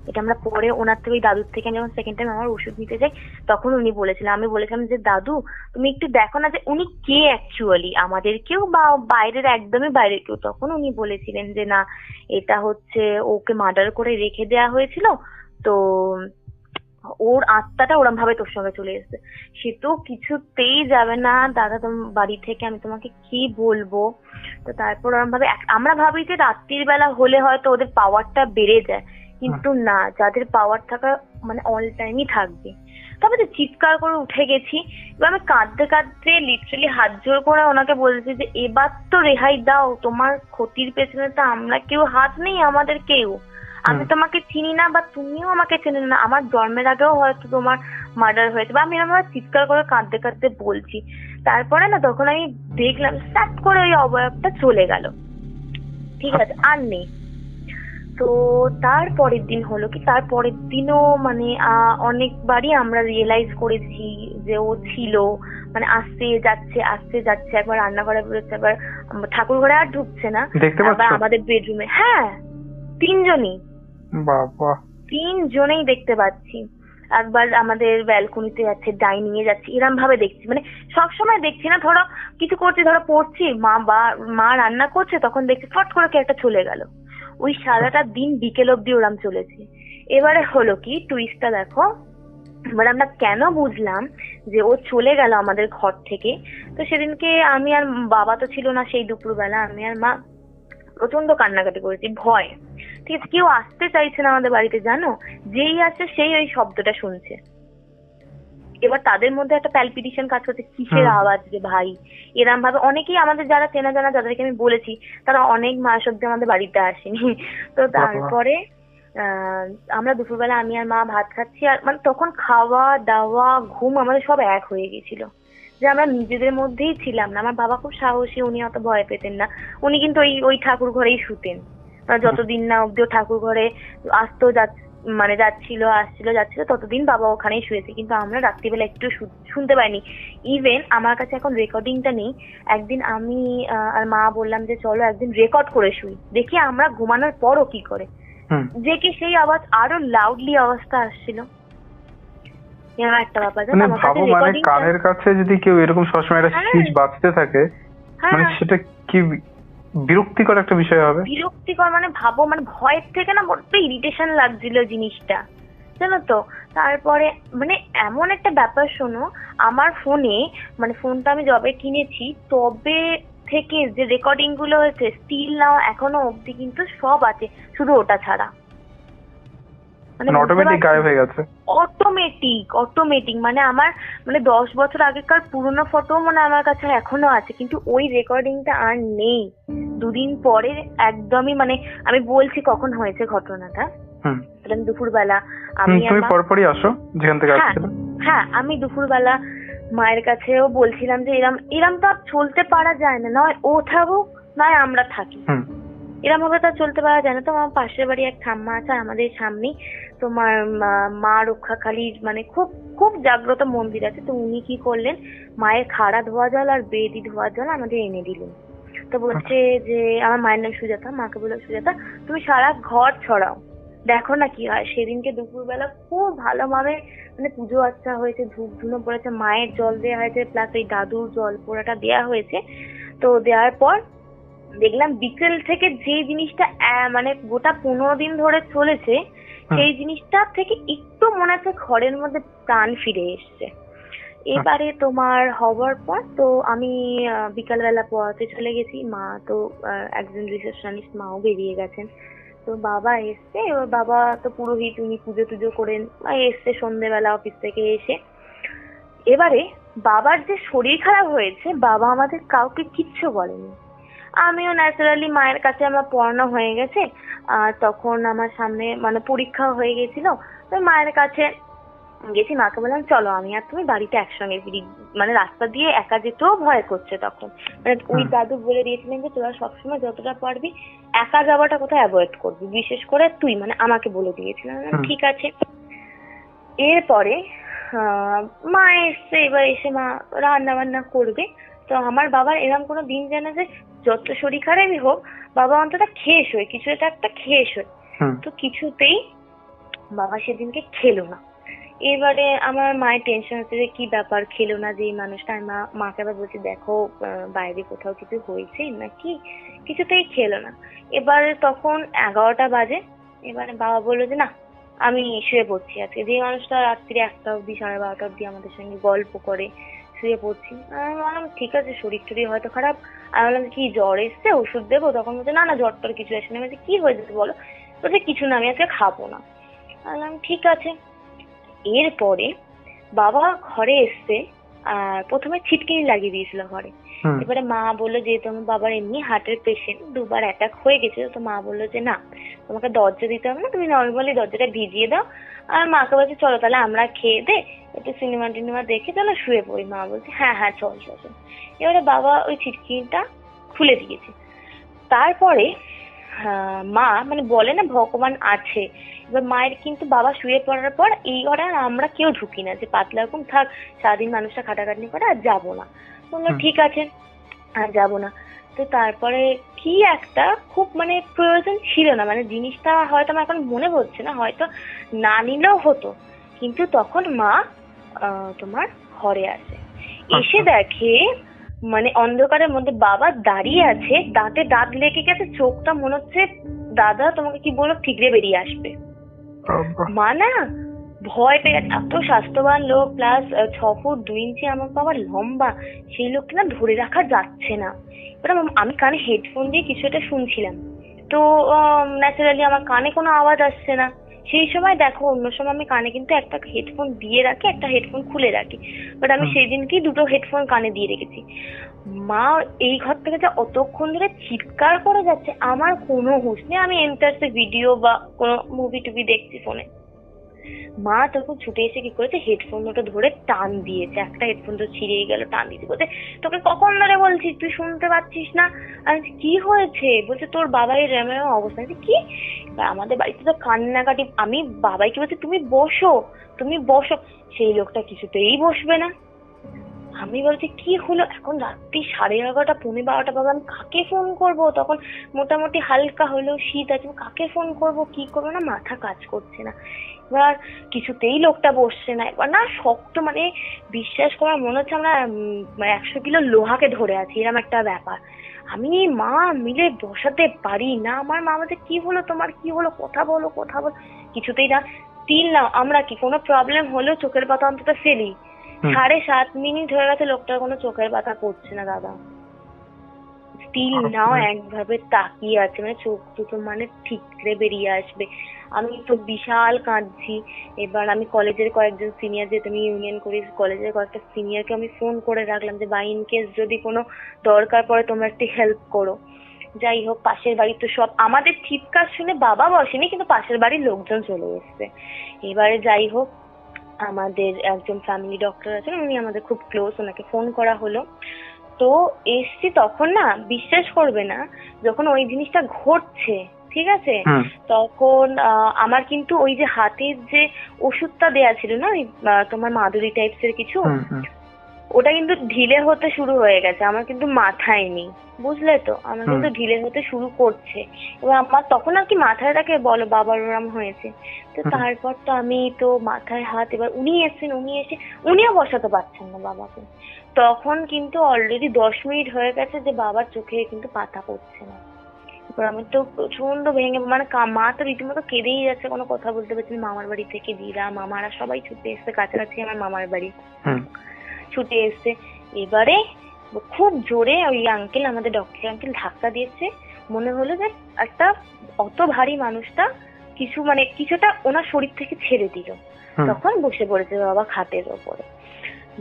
এটা আমরা পরে ওনার থেকে, ওই দাদুর থেকে যখন সেকেন্ড টাইম আমার ওষুধ নিতে যাই তখন উনি বলেছিলেন, আমি বলেছিলাম যে দাদু তুমি একটু দেখো না যে উনি কে অ্যাকচুয়ালি, আমাদের কেউ বা বাইরের একদমই বাইরের কেউ। তখন উনি বলেছিলেন যে না এটা হচ্ছে ওকে মার্ডার করে রেখে দেওয়া হয়েছিল, তো ওর আত্মাটা ওরম ভাবে তোর সঙ্গে চলে এসেছে। সে তো কিছুতেই যাবে না দাদা তোমার বাড়ি থেকে, আমি তোমাকে কি বলবো। তো তারপর ওরম ভাবে আমরা ভাবি যে রাত্রির বেলা হলে হয়তো ওদের পাওয়ারটা বেড়ে যায়, কিন্তু না, যাদের পাওয়ার থাকা মানে অল টাইমই থাকবে। তারপরে চিৎকার করে উঠে গেছি, এবার আমি কাঁদতে কাঁদতে লিটারালি হাত জোর করে ওনাকে বলছি যে এবার তো রেহাই দাও, তোমার ক্ষতির পেছনে তো আমরা কেউ হাত নেই, আমাদের কেউ, আমি তোমাকে চিনি না বা তুমিও আমাকে চেনে না, আমার জন্মের আগেও হয়তো তোমার মার্ডার হয়েছে, বা আমি এরকম চিৎকার করে কাঁদতে কাঁদতে বলছি। তারপরে না তখন আমি দেখলাম স্টার্ট করে ওই অবয়বটা চলে গেল, ঠিক আছে, আর নেই। তো তারপরের দিন হলো কি, তারপরের দিনও মানে অনেকবারই আমরা রিয়েলাইজ করেছি যে ও ছিল, মানে আসতে যাচ্ছে, একবার রান্নাঘরে বেরোচ্ছে, একবার ঠাকুর ঘরে আর ঢুকছে না, আবার আমাদের বেডরুমে। হ্যাঁ 3জনই, বাবা 3জনেই দেখতে পাচ্ছি। একবার আমাদের ব্যালকনিতে যাচ্ছে, ডাইনিং এ যাচ্ছে, এরম ভাবে দেখছি, মানে সবসময় দেখছি না, ধরো কিছু করছি, ধরো পড়ছি, মা রান্না করছে, তখন দেখছি ফট করে কে একটা চলে গেল। ওই সারাটা দিন বিকেল অব্দি ওরাম চলেছে। এবারে হলো কি টুইস্টটা দেখো, এবার আমরা কেন বুঝলাম যে ও চলে গেল আমাদের ঘর থেকে। তো সেদিনকে আমি আর বাবা তো ছিল না, সেই দুপুরবেলা আমি আর মা প্রচন্ড কান্নাকাটি করেছি, ভয়, ঠিক আছে, কেউ আসতে চাইছে না আমাদের বাড়িতে, জানো, যেই আসছে সেই ওই শব্দটা শুনছে, এবার তাদের মধ্যে একটা প্যালপিটেশন কাজ করছে, কিসের আওয়াজ রে ভাই, এরম ভাবে অনেকেই আমাদের যারা চেনা জানা যাদেরকে আমি বলেছি তারা অনেক মাস অব্দি আমাদের বাড়িতে আসেনি। তো তারপরে আমরা দুপুরবেলা আমি আর মা ভাত খাচ্ছি, আর মানে তখন খাওয়া দাওয়া ঘুম আমাদের সব এক হয়ে গেছিল, যে আমরা নিজেদের মধ্যেই ছিলাম না। আমার বাবা খুব সাহসী, উনি অত ভয় পেতেন না, উনি কিন্তু ওই ঠাকুর ঘরেই শুতেন, যতদিন না অব্দি ঠাকুর ঘরে আসতো মানে যাচ্ছিল ততদিন বাবা ওখানেই শুয়েছে। কিন্তু আমরা রাত্রিবেলা একটু শুনতে পাইনি। ইভেন আমার কাছে এখন রেকর্ডিংটা নেই, একদিন আমি আর মা বললাম যে চলো একদিন রেকর্ড করে শুই, দেখি আমরা ঘুমানোর পরও কি করে, যে কি সেই আওয়াজ আরো লাউডলি আওয়াজটা আসছিল। একটা ব্যাপার মানে কানের কাছে যদি কেউ এরকম সবসময় একটা সুইচ বাজতে থাকে, মানে সেটা কি বিরক্তিকর একটা বিষয় হবে। বিরক্তিকর মানে ভাবো, মানে ভয়ের থেকে না বড্ড ইরিটেশন লাগছিল জিনিসটা, জানো তো। তারপরে মানে এমন একটা ব্যাপার, শোনো, আমার ফোনে, মানে ফোনটা আমি যবে কিনেছি তবে থেকে যে রেকর্ডিং গুলো হয়েছে স্টিল নাও এখনো অবধি কিন্তু সব আছে, শুধু ওটা ছাড়া। মানে অটোমেটিক গায়েব হয়ে গেছে, অটোমেটিক মানে আমার মানে 10 বছর আগেকার পুরনো ফটো মানে আমার কাছে এখনো আছে, কিন্তু ওই রেকর্ডিংটা আর নেই। দুদিন পরে একদমই মানে আমি বলছি কখন হয়েছে ঘটনাটা। দুপুরবেলা আমি পরপরই আসো যেখান থেকে আসছিলে। হ্যাঁ, আমি দুপুরবেলা মায়ের কাছেও বলছিলাম যে এরম তো আর চলতে পারা যায় না, নয় ও থাকুক নয় আমরা থাকি, এরম ভাবে তো চলতে পারা যায় না। তো আমার পাশের বাড়ি এক ঠাম্মা আছে আমাদের সামনেই, তোমার মা রক্ষাকালীর মানে খুব খুব জাগ্রত মন্দির আছে। তো উনি কি করলেন, মায়ের খাড়া ধোয়া জল আর বেদি ধোয়া জল আমাদের এনে দিলেন। তো বলছে যে, আমার মায়ের নাম সুজাতা, মাকে বললো সুজাতা তুমি সারা ঘর ছড়াও, দেখো না কি হয়। সেদিনকে দুপুরবেলা খুব ভালোভাবে মানে পুজো আচ্ছা হয়েছে, ধূপ ধুনো পড়েছে, মায়ের জল দেওয়া হয়েছে, প্লাস ওই দাদুর জল পোড়াটা দেওয়া হয়েছে। তো দেওয়ার পর দেখলাম বিকেল থেকে যে জিনিসটা মানে গোটা 15 দিন ধরে চলেছে, সেই জিনিসটা থেকে একটু মনে হচ্ছে ঘরের মধ্যে প্রাণ ফিরে এসছে। এবারে তোমার হওয়ার পর তো আমি বিকালবেলা পড়াতে চলে গেছি, মা তো একজন রিসেপশনিস্ট, মাও বেরিয়ে গেছেন। তো বাবা এসছে, এবার বাবা তো পুরোহিত, উনি পুজো টুজো করেন এসছে সন্ধ্যেবেলা অফিস থেকে এসে। এবারে বাবার যে শরীর খারাপ হয়েছে, বাবা আমাদের কাউকে কিচ্ছু বলেনি। আমিও ন্যাচারালি মায়ের কাছে আমার পড়ানো হয়ে গেছে, আর তখন আমার সামনে মানে পরীক্ষা হয়ে গেছিল, তো মায়ের কাছে গেছি, মাকে বললাম চলো আমি আর তুমি বাড়িতে একসঙ্গে ফিরি, মানে রাস্তা দিয়ে একা যেতেও ভয় করছে তখন। মানে ওই দাদু বলে দিয়েছিলেন যে তোরা সবসময় যতটা পারবি একা যাওয়াটা কোথাও অ্যাভয়েড করবি, বিশেষ করে তুই, মানে আমাকে বলে দিয়েছিলেন। ঠিক আছে। এরপরে মা এসছে, এবার এসে মা রান্না বান্না করবে। তো আমার বাবার এরকম কোনো দিন জানে যে যত শরীর খারাপই হোক বাবা অন্তত খেয়ে শোয়, কিছু একটা খেয়ে শোয়। তো কিছুতেই বাবা সেদিনকে খেলো না। এবারে আমার মায়ের টেনশন হচ্ছে যে কি ব্যাপার খেলো না যে এই মানুষটা। আমি মাকে আবার বলছি দেখো বাইরে কোথাও কিছু হয়েছে নাকি, কিছুতেই খেলো না। এবারে তখন 11টা বাজে, এবারে বাবা বললো যে না আমি শুয়ে পড়ছি আজকে। যে মানুষটা রাত্রি 1টা অব্দি 12:30 অব্দি আমাদের সঙ্গে গল্প করে, শুয়ে পড়ছি। আমি বললাম ঠিক আছে, শরীর টরীর হয়তো খারাপ। আমি বললাম কি জ্বর এসছে, ওষুধ দেবো? তখন বলছে না না জ্বর টর কিছু আসে না। বলছে কি হয়েছে বলো? বলছে কিছু না, আমি আজকে খাবো না। বললাম ঠিক আছে। এরপরে বাবা ঘরে এসছে, আর প্রথমে ছিটকিনি লাগিয়ে দিয়েছিল ঘরে। এবারে মা বললো যে তোমার বাবার এমনি হার্টের পেশেন্ট, 2বার অ্যাটাক হয়ে গেছিল, তো মা বললো যে না তোমাকে দরজা দিতে হবে না, তুমি নর্মালি দরজাটা ভিজিয়ে দাও। আর মাকে বলছে চলো তাহলে আমরা খেয়ে দে একটু সিনেমা টিনেমা দেখে তাহলে শুয়ে পড়ি। মা বলছে হ্যাঁ হ্যাঁ চল চল। এবারে বাবা ওই ছিটকিনিটা খুলে দিয়েছে। তারপরে মা মানে বলে না ভগবান আছে, এবার মায়ের কিন্তু বাবা শুয়ে পড়ার পর এই ঘরে আর আমরা কেউ ঢুকি না, যে পাতলা রকম থাক সারাদিন মানুষটা খাটাখাটনি করে আর যাবো না। বললো ঠিক আছে আর যাবো না। তো তারপরে কি একটা খুব মানে প্রয়োজন ছিল না, মানে জিনিসটা হয়তো আমার এখন মনে পড়ছে না, হয়তো না নিলেও হতো, কিন্তু তখন মা তোমার ঘরে আসে, এসে দেখে মানে অন্ধকারের মধ্যে বাবা দাঁড়িয়ে আছে, দাঁতে দাঁত লেগে গেছে, চোখটা মনে হচ্ছে দাদা তোমাকে কি বলো ঠিকরে বেরিয়ে আসবে। মা না ভয় পেয়ে, এত স্বাস্থ্যবান লোক, প্লাস 6 ফুট 2 ইঞ্চি আমার বাবা লম্বা, সেই লোকটা না ধরে রাখা যাচ্ছে না। এবার আমি কানে হেডফোন দিয়ে কিছু একটা শুনছিলাম, তো ন্যাচারালি আমার কানে কোনো আওয়াজ আসছে না। সেই সময় দেখো, অন্য সময় আমি কানে কিন্তু একটা হেডফোন দিয়ে রাখি, একটা হেডফোন খুলে রাখি, বাট আমি সেই দিনকেই দুটো হেডফোন কানে দিয়ে রেখেছি। মা এই ঘর থেকে যে অতক্ষণ ধরে চিৎকার করে যাচ্ছে, আমার কোনো হুঁশ নেই, আমি এন্টারসে ভিডিও বা কোনো মুভি টুভি দেখছি ফোনে। মা তখন ছুটে এসে কি করেছে, হেডফোন ওটা ধরে টান দিয়েছে, একটা হেডফোন তো ছিঁড়েই গেল, টান দিয়েছে, বলছে তোকে কখন ধরে বলছি তুই শুনতে পাচ্ছিস না? আমি বলছি, কি হয়েছে? বলছে তোর বাবাই র্যামের অবস্থা। আমি বলছি, কি? এবার আমাদের বাড়িতে তো কান্নাকাটি, আমি বাবাইকে বলছি তুমি বসো, তুমি বসো, সেই লোকটা কিছুতেই বসবে না। আমি বলছি কি হলো, এখন রাত্রি 11:30 11:45 বাবা, আমি কাকে ফোন করব? তখন মোটামুটি হালকা হলেও শীত আছে, কাকে ফোন করব, কি করবো, না মাথা কাজ করছে না। এবার কিছুতেই লোকটা বসছে না, এবার না শক্ত, মানে বিশ্বাস করার মনে হচ্ছে আমরা 100 কিলো লোহাকে ধরে আছি, এরকম একটা ব্যাপার। আমি মা মিলে বসাতে পারি না। আমার মা বলছে কি হলো তোমার, কি হলো, কথা বলো কথা বলো, কিছুতেই না। স্টিল না, আমরা কি কোনো প্রবলেম হলেও চোখের পাতা অন্তত ফেলি, 7.5 মিনিট হয়ে গেছে লোকটার কোনো চোখের পাতা পড়ছে না দাদা। স্টিল নাও একভাবে তাকিয়ে আছে, মানে চোখ দুটো মানে ঠিকরে বেরিয়ে আসবে। আমি তো বিশাল কাঁদছি। এবার আমি কলেজের কয়েকজন সিনিয়র, যেহেতু আমি ইউনিয়ন করি, কলেজের কয়েকটা সিনিয়রকে আমি ফোন করে রাখলাম যে বা ইন কেস যদি কোনো দরকার পড়ে তোমরা একটু হেল্প করো। যাই হোক, পাশের বাড়ির তো সব, আমাদের চিৎকার শুনে বাবা বসেনি, কিন্তু পাশের বাড়ির লোকজন চলে এসছে। এবারে যাই হোক, আমাদের একজন ফ্যামিলি ডক্টর আছেন, উনি আমাদের খুব ক্লোজ, ওনাকে ফোন করা হলো। তো এসছি তখন না, বিশ্বাস করবে না, যখন ওই জিনিসটা ঘটছে, ঠিক আছে, তখন আমার কিন্তু ওই যে হাতের যে ওষুধটা দেয়া ছিল না, ওই তোমার মাদুরি টাইপসের কিছু, ওটা কিন্তু ঢিলে হতে শুরু হয়ে গেছে, আমার কিন্তু মাথায় নেই, বুঝলে তো, আমার কিন্তু ঢিলে হতে শুরু করছে। এবার আমার তখন আর কি মাথায় রাখে বলো, বাবার ওরম হয়েছে। তো তারপর তো আমি তো মাথায় হাত, এবার উনি এসেছেন, উনি এসে উনিও বসাতে পারছেন না বাবাকে। তখন কিন্তু অলরেডি 10 মিনিট হয়ে গেছে যে বাবার চোখে কিন্তু পাতা পড়ছে না। এবার আমি তো প্রচন্ড ভেঙে, মানে মা তো রীতিমতো কেঁদেই যাচ্ছে, কোনো কথা বলতে পারছি না। মামার বাড়ি থেকে দিদা মামারা সবাই ছুটে এসছে, কাছাকাছি আমার মামার বাড়ি, ছুটে এসছে। এবারে খুব জোরে ওই আঙ্কেল, আমাদের ডক্টর আঙ্কেল ধাক্কা দিয়েছে, মনে হলো যে একটা অত ভারী মানুষটা কিছু, মানে কিছুটা ওনার শরীর থেকে ছেড়ে দিল। তখন বসে পড়েছে বাবা খাটের ওপরে।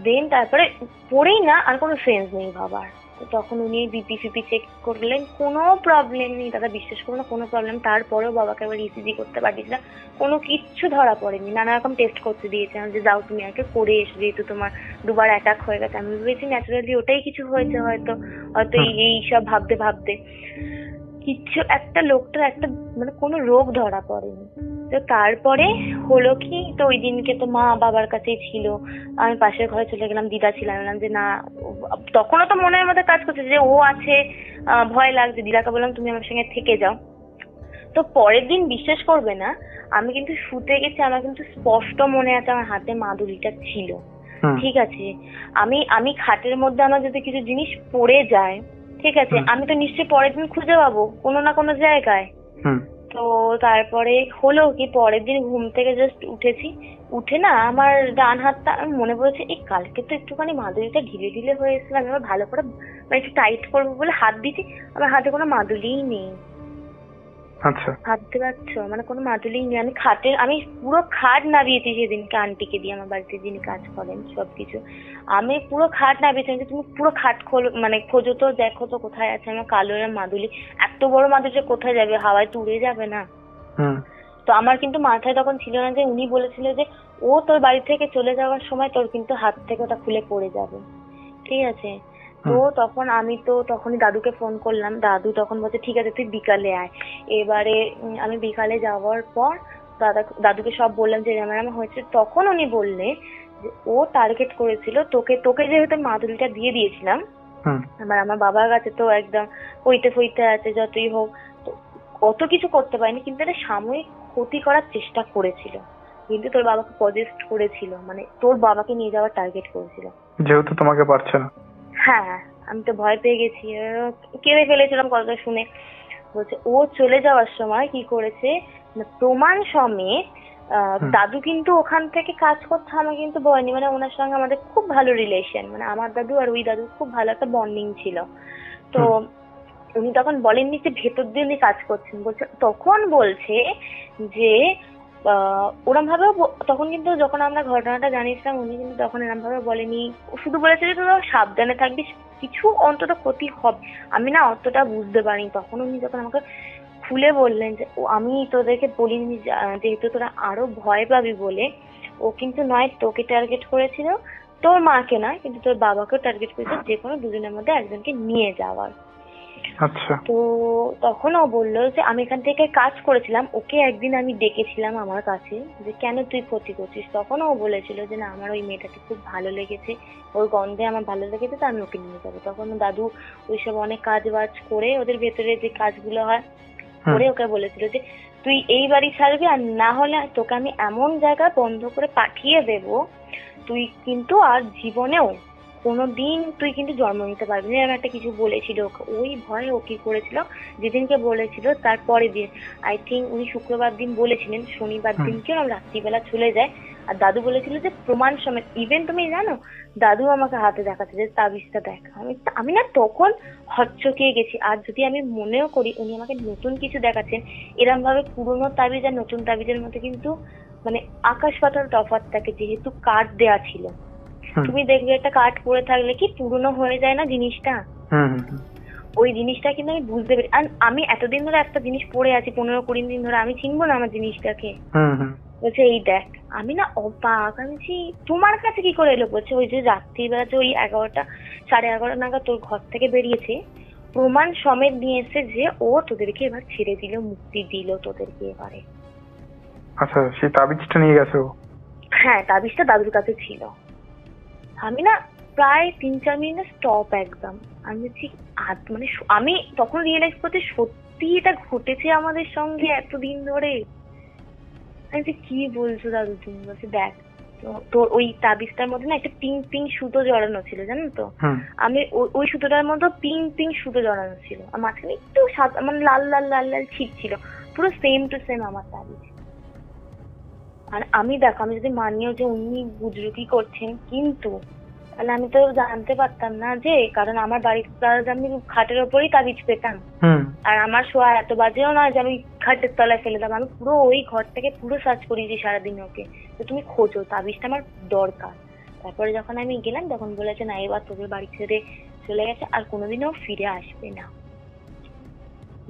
দেন তারপরে পড়েই না, আর কোনো সেন্স নেই বাবার। তখন উনি বিপি ফিপি চেক করলেন, কোনো প্রবলেম নেই দাদা, বিশ্বাস করুন না, কোনো প্রবলেম। তারপরেও বাবাকে আবার ইসিজি করতে পারছিলাম, কোনো কিচ্ছু ধরা পড়েনি। নানা রকম টেস্ট করতে দিয়েছিলাম যে যাও তুমি আগে করে এসো, যেহেতু তোমার দুবার অ্যাটাক হয়ে গেছে। আমি ভেবেছি ন্যাচারালি ওটাই কিছু হয়েছে, হয়তো হয়তো এই সব ভাবতে ভাবতে কিছু একটা লোকটার একটা মানে কোনো রোগ ধরা পড়েনি। তো তারপরে হলো কি, তো ওই দিনকে তো মা বাবার কাছেই ছিল, আমি পাশের ঘরে চলে গেলাম, দিদা ছিলাম যে না, তখনও তো মনের মধ্যে কাজ করছে যে ও আছে, ভয় লাগছে। দিদাকে বললাম তুমি আমার সঙ্গে থেকে যাও। তো পরের দিন বিশ্বাস করবে না, আমি কিন্তু শুতে গেছি, আমার কিন্তু স্পষ্ট মনে আছে আমার হাতে মাদুরিটা ছিল, ঠিক আছে। আমি খাটের মধ্যে আমার যদি কিছু জিনিস পড়ে যায়, ঠিক আছে, আমি তো নিশ্চয়ই পরের দিন খুঁজে পাবো কোনো না কোনো জায়গায়। তো তারপরে হলো কি, পরের দিন ঘুম থেকে জাস্ট উঠেছি, উঠে না আমার ডান হাতটা মনে পড়েছে, এই কালকে তো একটুখানি মাদুরিটা ঢিলে ঢিলে হয়েছিল, আমি আবার ভালো করে মানে একটু টাইট করবো বলে হাত দিচ্ছি, আমার হাতে কোনো মাদুরিই নেই। আচ্ছা, ভাবতে পারছো, মানে কোনো মাদুরিই নেই। আমি পুরো খাট নাবিয়েছি সেদিনকে, আন্টিকে দিয়ে, আমার বাড়িতে যিনি কাজ করেন সবকিছু, আমি পুরো খাট নাবিয়েছি। তুমি পুরো খাট মানে খোঁজো তো, দেখো তো কোথায় আছে আমার কালো মাদুলি। এত বড় মাদুলি কোথায় যাবে, হাওয়ায় তো উড়ে যাবে না। তো আমার কিন্তু মাথায় তখন ছিল না যে উনি বলেছিল যে ও তোর বাড়ি থেকে চলে যাওয়ার সময় তোর কিন্তু হাত থেকে ওটা খুলে পড়ে যাবে, ঠিক আছে। তো তখন আমি তো তখনই দাদুকে ফোন করলাম, দাদু তখন বলছে ঠিক আছে তুই বিকালে আয়। এবারে আমি বিকালে যাওয়ার পর দাদুকে সব বললাম যে এরম হয়েছে। তখন উনি বললে যে ও টার্গেট করেছিল তোকে যেহেতু মাদুরিটা দিয়ে দিয়েছিলাম, আমার বাবার কাছে তো একদম পইতে ফইতে আছে, যতই হোক তো কত কিছু করতে পারেনি, কিন্তু একটা সাময়িক ক্ষতি করার চেষ্টা করেছিল, কিন্তু তোর বাবাকে পজেস্ট করেছিল, মানে তোর বাবাকে নিয়ে যাওয়ার টার্গেট করেছিল, যেহেতু তোমাকে পারছে না। হ্যাঁ, আমি তো ভয় পেয়ে গেছি, কেঁদে ফেলেছিলাম কথাটা শুনে। বলছে ও চলে যাওয়ার সময় কি করেছে, প্রমাণ সমেত দাদু কিন্তু ওখান থেকে কাজ করতে আমাকে কিন্তু বলেনি, মানে ওনার সঙ্গে আমাদের খুব ভালো রিলেশন, মানে আমার দাদু আর ওই দাদু খুব ভালো একটা বন্ডিং ছিল। তো উনি তখন বলেননি যে ভেতর দিয়ে উনি কাজ করছেন, তখন বলছে যে ওরম ভাবেও তখন কিন্তু যখন আমরা ঘটনাটা জানিয়েছিলাম উনি কিন্তু তখন এরম ভাবে বলেনি, ও শুধু বলেছে যে তোরা সাবধানে থাকবি, কিছু অন্তত ক্ষতি হবে। আমি না অতটা বুঝতে পারিনি তখন। উনি যখন আমাকে খুলে বললেন যে ও আমি তোদেরকে বলিনি যেহেতু তোরা আরো ভয় পাবি বলে, ও কিন্তু নয় তোকে টার্গেট করেছিল, তোর মাকে নয় কিন্তু তোর বাবাকেও টার্গেট করেছিল, যে কোনো দুজনের মধ্যে একজনকে নিয়ে যাওয়ার। আচ্ছা। তো তখন ও বললো যে আমি এখান থেকে কাজ করেছিলাম, ওকে একদিন আমি ডেকেছিলাম আমার কাছে যে কেন তুই ক্ষতি করছিস। তখন ও বলেছিল যে না আমার ওই মেয়েটাকে খুব ভালো লেগেছে, ওর গন্ধে আমার ভালো লেগেছে, তো আমি ওকে নিয়ে যাবো। তখন দাদু ওইসব অনেক কাজ বাজ করে ওদের ভেতরে যে কাজগুলো হয় করে ওকে বলেছিল যে তুই এই বাড়ি ছাড়বি, আর না হলে তোকে আমি এমন জায়গায় বন্ধ করে পাঠিয়ে দেব, তুই কিন্তু আর জীবনেও কোনোদিন তুই কিন্তু জন্ম নিতে পারবি না, এরকম একটা কিছু বলেছিল ওকে। ওই ভয়ে ও কি করেছিল, যেদিনকে বলেছিল তারপরে দিন, আই থিঙ্ক উনি শুক্রবার দিন বলেছিলেন, শনিবার দিনকে ওরা রাত্রিবেলা চলে যায়। আর দাদু বলেছিল যে প্রমাণ সমেত, ইভেন তুমি জানো দাদু আমাকে হাতে দেখাচ্ছে যে তাবিজটা দেখ। আমি না তখন হচ্চকিয়ে গেছি। আর যদি আমি মনেও করি উনি আমাকে নতুন কিছু দেখাচ্ছেন, এরকম ভাবে পুরোনো তাবিজ আর নতুন তাবিজের মধ্যে কিন্তু মানে আকাশ পাতাল তফাৎ থাকে, যেহেতু কার্ড দেয়া ছিল। তুমি দেখবে একটা কার্ড পরে থাকলে কি পুরনো হয়ে যায় না জিনিসটা, ওই জিনিসটা কিন্তু আমি বুঝতে পারি। আর আমি এতদিন ধরে একটা জিনিস পরে আছি, 15-20 দিন ধরে, আমি চিনবো না আমার জিনিসটাকে? বলছে এই দেখ। আমি না অবাক, আমি তোমার কাছে কি করে এলো? বলছে ওই যে রাত্রিবেলা যে ওই 11টা 11:30 নাগাদ তোর ঘর থেকে বেরিয়েছে, প্রমাণ সমেত নিয়ে এসে যে ও তোদেরকে এবার ছেড়ে দিল, মুক্তি দিল তোদেরকে এবারে। আচ্ছা, সেই তাবিজটা নিয়ে গেছে ও? হ্যাঁ, তাবিজটা দাদুর কাছে ছিল। আমি না প্রায় 3-4 মিনিট স্টপ একদম। আমি ঠিক মানে আমি তখন রিয়েলাইজ করতে সত্যি এটা ঘটেছে আমাদের সঙ্গে এতদিন ধরে। আমি কি বলছো দাদু তুমি? বলছে দেখ তোর ওই তাবিজটার মধ্যে না একটা পিঙ্ক পিঙ্ক সুতো জড়ানো ছিল, জানো তো? আমি ওই সুতোটার মধ্যে পিঙ্ক পিঙ্ক সুতো জড়ানো ছিল, আর মাঝখানে একটু সাদা মানে লাল লাল লাল লাল ছিট ছিল, পুরো সেম টু সেম আমার তাবিজ। আর আমি দেখো, আমি যদি মানিও যে উনি বুজরুকি করছেন, কিন্তু তাহলে আমি তো জানতে পারতাম না যে, কারণ আমার বাড়িতে আমি খাটের ওপরেই তাবিজ পেতাম, আর আমার শোয়া এত বাজেও নয় যে আমি খাটের তলায় ফেলে দেবো। আমি পুরো ওই ঘর থেকে পুরো সার্চ করিয়েছি সারাদিন ওকে, তো তুমি খোঁজো, তাবিজটা আমার দরকার। তারপরে যখন আমি গেলাম তখন বলেছে না এবার তোদের বাড়ি ছেড়ে চলে গেছে, আর কোনোদিনও ফিরে আসবে না।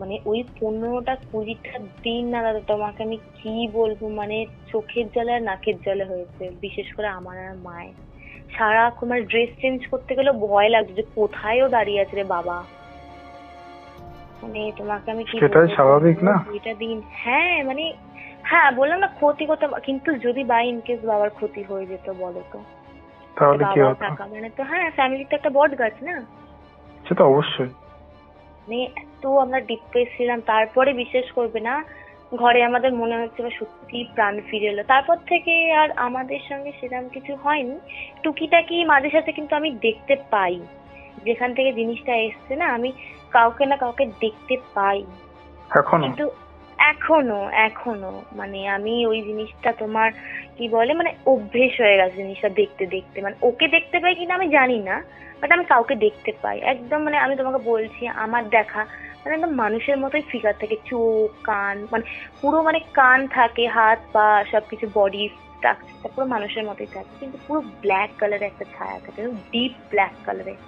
মানে ওই 15টা-20টা দিন না দাদা, তোমাকে আমি কি বলবো, মানে চোখের জলে আর নাকের জলে হয়েছে, বিশেষ করে আমার আর মায়ের। সারাক্ষণ মানে ড্রেস চেঞ্জ করতে গেলেও ভয় লাগছে যে কোথায়ও দাঁড়িয়ে আছে রে বাবা। মানে তোমাকে আমি কি বলবো, স্বাভাবিক না এটা দিন। হ্যাঁ মানে হ্যাঁ বললাম না ক্ষতি করতে, কিন্তু যদি বাই ইনকেস বাবার ক্ষতি হয়ে যেত বলো তো, তাহলে কি হতো? টাকা মানে তো হ্যাঁ ফ্যামিলিতে একটা বট গাছ না, সেটা অবশ্যই। মানে এত আমরা ডিপ্রেস ছিলাম, তারপরে বিশ্বাস করবে না ঘরে আমাদের মনে হচ্ছে সত্যি প্রাণ ফিরে এলো। তারপর থেকে আর আমাদের সঙ্গে সেরকম কিছু হয়নি, টুকিটাকি মাঝে সাথে কিন্তু আমি দেখতে পাই, যেখান থেকে জিনিসটা এসছে না আমি কাউকে না কাউকে দেখতে পাই কিন্তু এখনো মানে আমি ওই জিনিসটা তোমার কি বলে মানে অভ্যেস হয়ে গেছে জিনিসটা দেখতে দেখতে, মানে ওকে দেখতে পাই কিনা আমি জানি না, বাট আমি কাউকে দেখতে পাই একদম। মানে আমি তোমাকে বলছি আমার দেখা মানে একদম মানুষের মতোই ফিগার থাকে, চোখ কান মানে পুরো মানে কান থাকে, হাত পা সবকিছু বডি স্ট্রাকচারটা পুরো মানুষের মতোই থাকে, কিন্তু পুরো ব্ল্যাক কালারের একটা ছায়া থাকে, ডিপ ব্ল্যাক কালারের।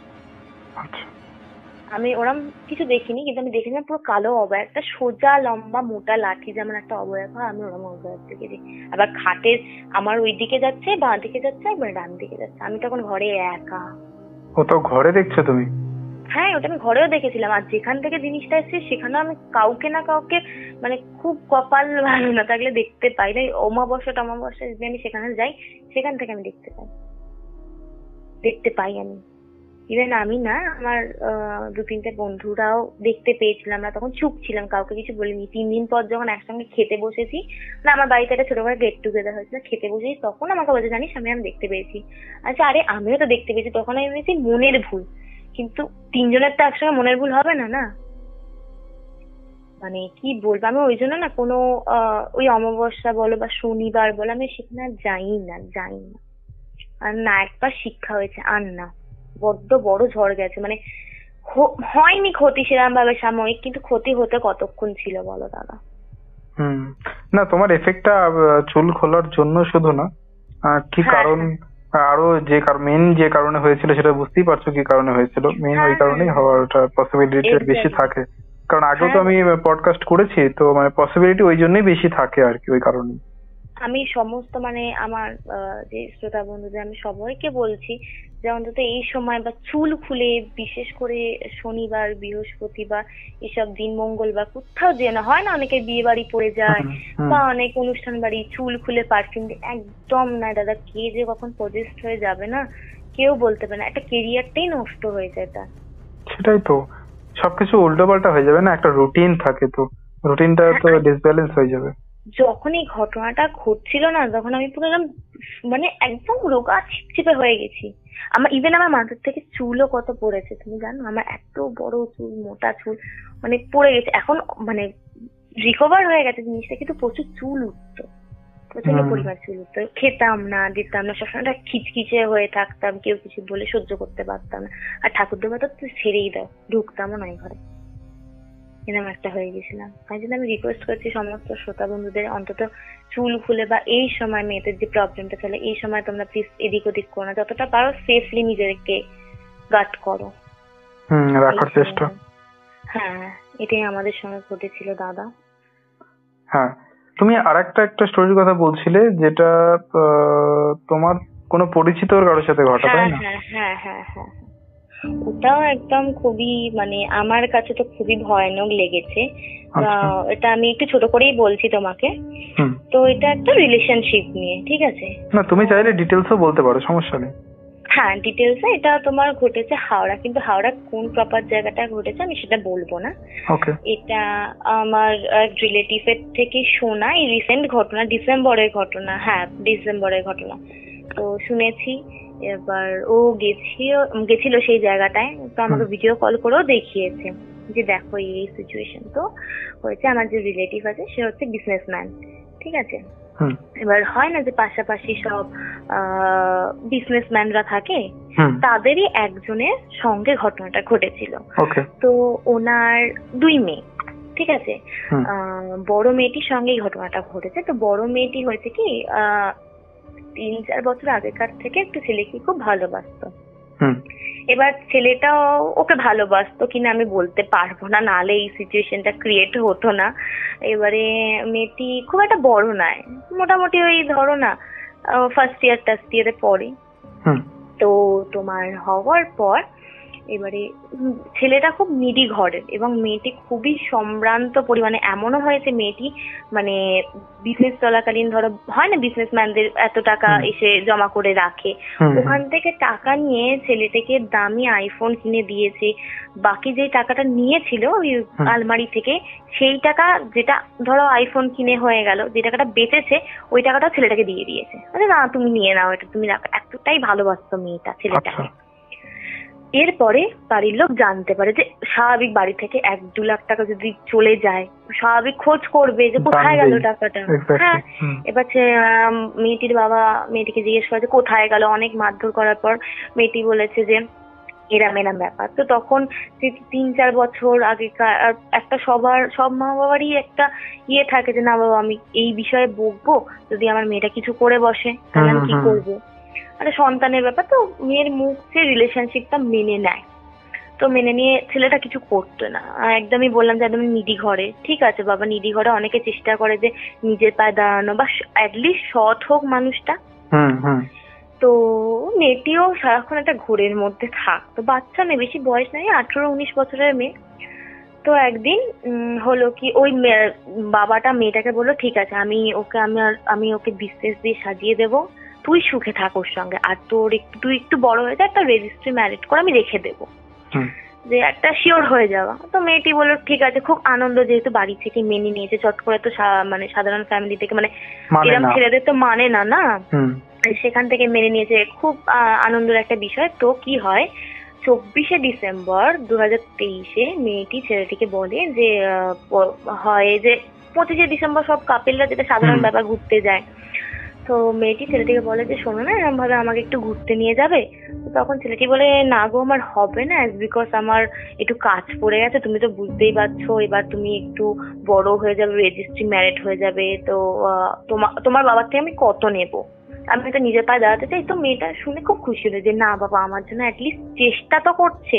আমি ওরম কিছু দেখিনি, কিন্তু আমি দেখেছিলাম পুরো কালো অবয়ব, একটা সোজা লম্বা মোটা লাঠি যেমন একটা অবয়ব হয়, আমি ওরম অবয়ব দেখেছি। আবার খাটের আমার ওই দিকে যাচ্ছে, বাঁ দিকে যাচ্ছে, একবার ডান দিকে যাচ্ছে। আমি তখন ঘরে একা। ও তো ঘরে দেখছো তুমি? হ্যাঁ ওটা আমি ঘরেও দেখেছিলাম, আর যেখান থেকে জিনিসটা এসেছে সেখানেও আমি কাউকে না কাউকে মানে খুব কপাল ভালো না থাকলে দেখতে পাই। না অমাবস্যা যদি আমি সেখানে যাই সেখান থেকে আমি দেখতে পাই আমি। ইভেন আমি না আমার 2-3টে বন্ধুরাও দেখতে পেয়েছিলাম, আমরা তখন চুপ ছিলাম, কাউকে কিছু বলিনি। 3 দিন পর যখন একসঙ্গে খেতে বসেছি, না আমার বাড়িতে একটা ছোট করে গেট টুগেদার হয়েছিল, খেতে বসেছি, তখন আমাকে বলছে জানিস আমি দেখতে পেয়েছি। আচ্ছা আরে আমিও তো দেখতে পেয়েছি, তখন আমি ভেবেছি মনের ভুল, কিন্তু 3 জনের তো একসঙ্গে মনের ভুল হবে না না, মানে কি বলবো। আমি ওই জন্য না কোনো ওই অমাবস্যা বলো বা শনিবার বলো আমি সেখানে যাই না। আর না একবার শিক্ষা হয়েছে আর না, বড্ড বড় ঝড় গেছে, মানে হয়নি ক্ষতি সেরকম ভাবে সাময়িক, কিন্তু ক্ষতি হতে কতক্ষণ ছিল বলো দাদা? না, তোমার এফেক্টটা চুল খোলার জন্য শুধু না, কি কারণ, আরো মেন যে কারণে হয়েছিল সেটা বুঝতেই পারছো কি কারণে হয়েছিল। মেন ওই কারণেই হওয়ার পসিবিলিটি বেশি থাকে, কারণ আগেও তো আমি পডকাস্ট করেছি, তো মানে পসিবিলিটি ওই জন্যই বেশি থাকে আর কি, ওই কারণেই। আমি সমস্ত মানে আমার যে শ্রোতা বন্ধুদের আমি সবাইকে বলছি যে অন্তত এই সময় বা চুল খুলে, বিশেষ করে শনিবার, বৃহস্পতিবার এসব দিন, মঙ্গলবার কোথাও যেন হয় না, অনেকে বিয়ে বাড়ি পড়ে যায় বা অনেক অনুষ্ঠান বাড়ি, চুল খুলে পারফিউম দিয়ে একদম না দাদা, কে যে কখন পজেস্ট হয়ে যাবে না কেউ বলতে পারে না, একটা কেরিয়ারটাই নষ্ট হয়ে যায় তার। সেটাই তো, সবকিছু উল্টো পাল্টা হয়ে যাবে না, একটা রুটিন থাকে, তো রুটিনটা তো ডিসব্যালেন্স হয়ে যাবে। যখন এই ঘটনাটা ঘটছিল না, তখন আমি পুরো মানে একদম রোগা ছিপছিপে হয়ে গেছি। আমার মাথার থেকে চুলও কত পড়েছে তুমি জানো, আমার এত বড় চুল, মোটা চুল মানে পড়ে গেছে। এখন মানে রিকভার হয়ে গেছে জিনিসটা, কিন্তু প্রচুর চুল উঠতো, প্রচন্ড পরিমাণ চুল উঠতো। খেতাম না, দিতাম না, সবসময় খিচখিচে হয়ে থাকতাম, কেউ কিছু বলে সহ্য করতে পারতাম না। আর ঠাকুর দেবতা তো ছেড়েই দাও, ঢুকতামও না ঘরে, এরকম একটা হয়ে গেছিলাম। তাই জন্য আমি রিকোয়েস্ট করছি সমস্ত শ্রোতা বন্ধুদের, অন্তত চুল খুলে বা এই সময় মেয়েদের যে প্রবলেমটা চলে, এই সময় তোমরা প্লিজ এদিক ওদিক করো না, যতটা পারো সেফলি নিজেদেরকে গার্ড করো, রাখার চেষ্টা। হ্যাঁ, এটাই আমাদের সঙ্গে ঘটেছিল দাদা। হ্যাঁ, তুমি আরেকটা স্টোরির কথা বলছিলে, যেটা তোমার কোনো পরিচিতর কারোর সাথে ঘটা, তাই না? হ্যাঁ, ওটাও একদম খুবই মানে আমার কাছে তো খুবই ভয়ানক লেগেছে। এটা আমি একটু ছোট করেই বলছি তোমাকে। তো এটা একটা রিলেশনশিপ নিয়ে, ঠিক আছে? না, তুমি চাইলে ডিটেলসও বলতে পারো, সমস্যা নেই। হ্যাঁ, ডিটেলস এটা তোমার ঘটেছে হাওড়া, কিন্তু হাওড়া কোন প্রপার জায়গাটা ঘটেছে আমি সেটা বলবো না। এটা আমার এক রিলেটিভের থেকে শোনা, এই রিসেন্ট ঘটনা, ডিসেম্বরের ঘটনা। তো শুনেছি, এবার ও গেছিল সেই জায়গাটায়, তো আমাকে ভিডিও কল করেও দেখিয়েছে যে দেখো এই সিচুয়েশন। তো হয়েছে, আমার যে রিলেটিভ আছে সে হচ্ছে বিজনেসম্যান, ঠিক আছে? এবার হয় না যে পাশাপাশি সব বিজনেসম্যানরা থাকে, তাদেরই একজনের সঙ্গে ঘটনাটা ঘটেছিল। তো ওনার 2 মেয়ে, ঠিক আছে? বড় মেয়েটির সঙ্গেই ঘটনাটা ঘটেছে। তো বড় মেয়েটি হয়েছে কি 3-4 বছর আগেকার থেকে একটু ছেলেকে খুব ভালোবাসতো। এবার ছেলেটাও ওকে ভালোবাসতো কিনা আমি বলতে পারবো না, নাহলে এই সিচুয়েশনটা ক্রিয়েট হতো না। এবারে মেয়েটি খুব একটা বড় নয়, মোটামুটি ওই ধরো না ফার্স্ট ইয়ারে পড়ে। তো তোমার হওয়ার পর এবারে ছেলেটা খুব নিডি ঘরের, এবং মেয়েটি খুবই সম্ভ্রান্ত পরিমাণে। এমনও হয়েছে মেয়েটি মানে বিজনেস চলাকালীন, ধরো হয় না বিজনেসম্যানদের এত টাকা এসে জমা করে রাখে, ওখান থেকে টাকা নিয়ে ছেলেটাকে দামি আইফোন কিনে দিয়েছে। বাকি যে টাকাটা নিয়েছিল ওই আলমারি থেকে, সেই টাকা যেটা ধরো আইফোন কিনে হয়ে গেল, যে টাকাটা বেঁচেছে ওই টাকাটা ছেলেটাকে দিয়ে দিয়েছে। না, তুমি নিয়ে নাও, এটা তুমি রাখো। এতটাই ভালোবাসতো মেয়েটা ছেলেটাকে। এরপরে বাড়ির লোক জানতে পারে যে স্বাভাবিক বাড়ি থেকে 1-2 লাখ টাকা যদি চলে যায়, স্বাভাবিক খোঁজ করবে যে কোথায় গেল টাকাটা। হ্যাঁ, এবার মেয়েটির বাবা মেয়েটিকে জিজ্ঞেস করে যে কোথায় গেল। অনেক মারধর করার পর মেয়েটি বলেছে যে এরম ব্যাপার। তো তখন 3-4 বছর আগেকার একটা সব মা বাবারই একটা ইয়ে থাকে যে না বাবা, আমি এই বিষয়ে বকবো, যদি আমার মেয়েটা কিছু করে বসে তাহলে আমি কি করবো। মানে সন্তানের ব্যাপার, তো মেয়ের মুখ যে রিলেশনশিপটা মেনে নেয়। তো মেনে নিয়ে ছেলেটা কিছু করতো না, একদমই বললাম যে একদম নিডি ঘরে। ঠিক আছে বাবা, নিডি ঘরে অনেকে চেষ্টা করে যে নিজের পায়ে দাঁড়ানো, বা অ্যাটলিস্ট সৎ হোক মানুষটা। তো মেয়েটিও সারাক্ষণ একটা ঘোরের মধ্যে থাকতো। বাচ্চা মেয়ে, বেশি বয়স নাই, 18-19 বছরের মেয়ে। তো একদিন হলো কি, ওই বাবাটা মেয়েটাকে বললো ঠিক আছে, আমি ওকে বিজনেস দিয়ে সাজিয়ে দেবো, তুই সুখে থাক ওর সঙ্গে, আর তুই একটু বড় হয়ে যা, একটা রেজিস্ট্রি ম্যারেজ করে আমি রেখে দেবো, যে একটা শিওর হয়ে যাওয়া। তো মেয়েটি বললো ঠিক আছে, খুব আনন্দ, যেহেতু বাড়ি থেকে মেনে নিয়েছে চট করে, তো মানে সাধারণ ফ্যামিলি থেকে মানে এরকম ছেলেদের তো মানে না, সেখান থেকে মেনে নিয়েছে, খুব আনন্দের একটা বিষয়। তো কি হয়, 24শে ডিসেম্বর 2023-এ মেয়েটি ছেলেটিকে বলে যে হয় যে 25শে ডিসেম্বর সব কাপেলরা যেটা সাধারণ ব্যাপার ঘুরতে যায়। তো মেয়েটি ছেলেটিকে বলে যে শোনো না, এরকম ভাবে আমাকে একটু ঘুরতে নিয়ে যাবে। তো তখন ছেলেটি বলে না গো, আমার হবে না, বিকজ আমার একটু কাজ পড়ে গেছে, তুমি তো বুঝতেই পারছো, এবার তুমি একটু বড় হয়ে যাবে, রেজিস্ট্রি ম্যারেড হয়ে যাবে, তো তোমার বাবার থেকে আমি কত নেবো, আমি তো নিজের পায়ে দাঁড়াতে চাই। তো মেয়েটা শুনে খুব খুশি হলো যে না বাবা আমার জন্য অ্যাটলিস্ট চেষ্টা তো করছে,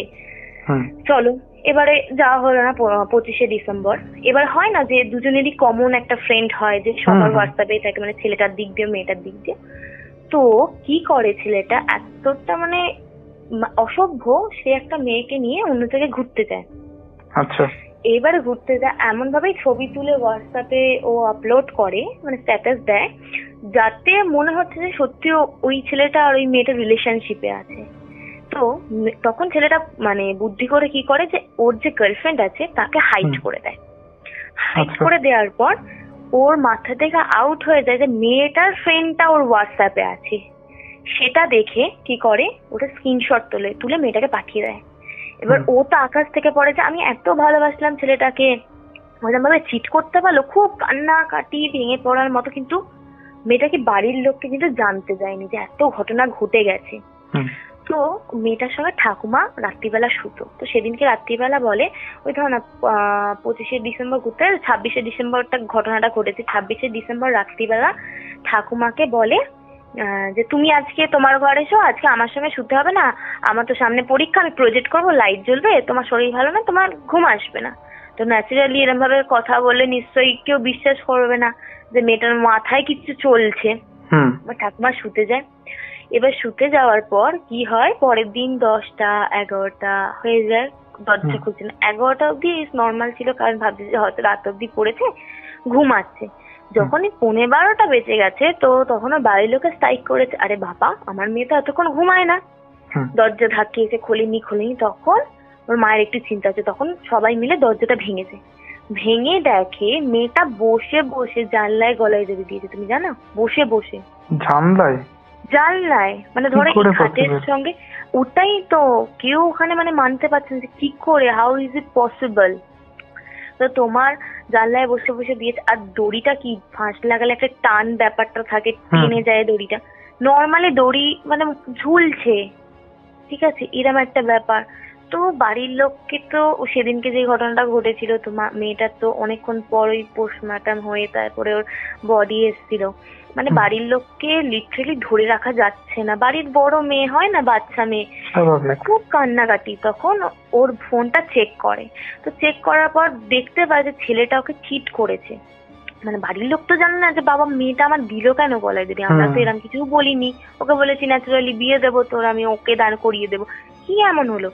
চলো। এবারে যাওয়া হলো না 25শে ডিসেম্বর। এবার হয় না যে দুজনেরই কমন একটা ফ্রেন্ড হয় যে সবার হোয়াটসঅ্যাপে থাকে, মানে ছেলেটার দিক দিয়ে মেয়েটার দিক দিয়ে। তো কি করে ছেলেটা এতটা মানে অসভ্য, সে একটা মেয়েকে নিয়ে অন্য জায়গায় ঘুরতে যায়। আচ্ছা। এবারে ঘুরতে যায় এমন ভাবেই ছবি তুলে হোয়াটসঅ্যাপে ও আপলোড করে, মানে স্ট্যাটাস দেয়, যাতে মনে হচ্ছে যে সত্যি ওই ছেলেটা আর ওই মেয়েটার রিলেশনশিপে আছে। তো তখন ছেলেটা মানে বুদ্ধি করে কি করে যে ওর যে গার্লফ্রেন্ড আছে তাকে হাইড করে দেয়। হাইড করে দেওয়ার পর ওর মাথা থেকে আউট হয়ে যায় যে মেয়েটার ফ্রেন্ডটা ওর হোয়াটসঅ্যাপে আছে। সেটা দেখে কি করে, ওটা স্ক্রিনশট তুলে মেয়েটাকে পাঠিয়ে দেয়। এবার ও তো আকাশ থেকে পড়ে যে আমি এত ভালোবাসলাম ছেলেটাকে, ওরকম ভাবে চিট করতে পারলো, খুব কান্নাকাটি ভেঙে পড়ার মতো। কিন্তু মেয়েটাকে বাড়ির লোককে কিন্তু জানতে যায়নি যে এত ঘটনা ঘটে গেছে। তো মেয়েটার সঙ্গে ঠাকুমা রাত্রিবেলা শুতো। তো সেদিনকে রাত্রিবেলা বলে, ওই ধর না 25শে ডিসেম্বর ঘুরতে 26শে ডিসেম্বরটা ঘটনাটা ঘটেছে। 26শে ডিসেম্বর রাত্রিবেলা ঠাকুমাকে বলে যে তুমি আজকে তোমার ঘরে এসো, আজকে আমার সঙ্গে শুতে হবে না, আমার তো সামনে পরীক্ষা, আমি প্রজেক্ট করবো, লাইট জ্বলবে, তোমার শরীর ভালো না, তোমার ঘুম আসবে না। তো ন্যাচারালি এরকম ভাবে কথা বললে নিশ্চয়ই কেউ বিশ্বাস করবে না যে মেয়েটার মাথায় কিছু চলছে। ঠাকুমা শুতে যায়। এবার শুতে যাওয়ার পর কি হয়, পরের দিন 10টা 11টা হয়ে যায়, দরজা খুলছে না। 11টা অব্দি নর্মাল ছিল, কারণ ভাবছে যে হয়তো রাত অব্দি পড়েছে, ঘুমাচ্ছে। যখনই 11:30 বেজে গেছে, তো তখন ওর বাড়ির লোকে স্ট্রাইক করেছে, আরে বাবা আমার মেয়ে তো এতক্ষণ ঘুমায় না, দরজা ধাক্কিয়েছে, খোলেনি। তখন ওর মায়ের একটু চিন্তা হচ্ছে, তখন সবাই মিলে দরজাটা ভেঙে দেখে মেয়েটা বসে বসে জানলায় গলায় জড়িয়ে দিয়েছে। তুমি জানো, বসে বসে জানলায় মানে ধরে খাটের সঙ্গে। ওটাই তো কেউ ওখানে মানে মানতে পারছে না যে কি করে, হাউ ইজ ইট পসিবল। তো তোমার জানলায় বসে বসে দিয়েছে। আর দড়িটা কি, ফাঁস লাগালে একটা টান ব্যাপারটা থাকে, টেনে যায় দড়িটা। নর্মালি দড়ি মানে ঝুলছে, ঠিক আছে, এরম একটা ব্যাপার। তো বাড়ির লোককে তো সেদিনকে যে ঘটনাটা ঘটেছিল, তো মেয়েটার তো অনেকক্ষণ পর ওই পোস্টমর্টম হয়ে তারপরে ওর বডি এসেছিল, মানে বাড়ির লোককে লিটারেলি ধরে রাখা যাচ্ছে না। বাড়ির বড় মেয়ে হয় না, বাচ্চা মেয়ে, খুব কান্নাকাটি। তখন ওর ফোনটা চেক করে, তো চেক করার পর দেখতে পায় যে ছেলেটা ওকে চিট করেছে। মানে বাড়ির লোক তো জানে না যে বাবা মেয়েটা আমার দিল কেন গলায় যদি, আমরা তো এরকম কিছু বলিনি, ওকে বলেছি ন্যাচারালি বিয়ে দেবো তোর, আমি ওকে দান করিয়ে দেবো। কি এমন হলো,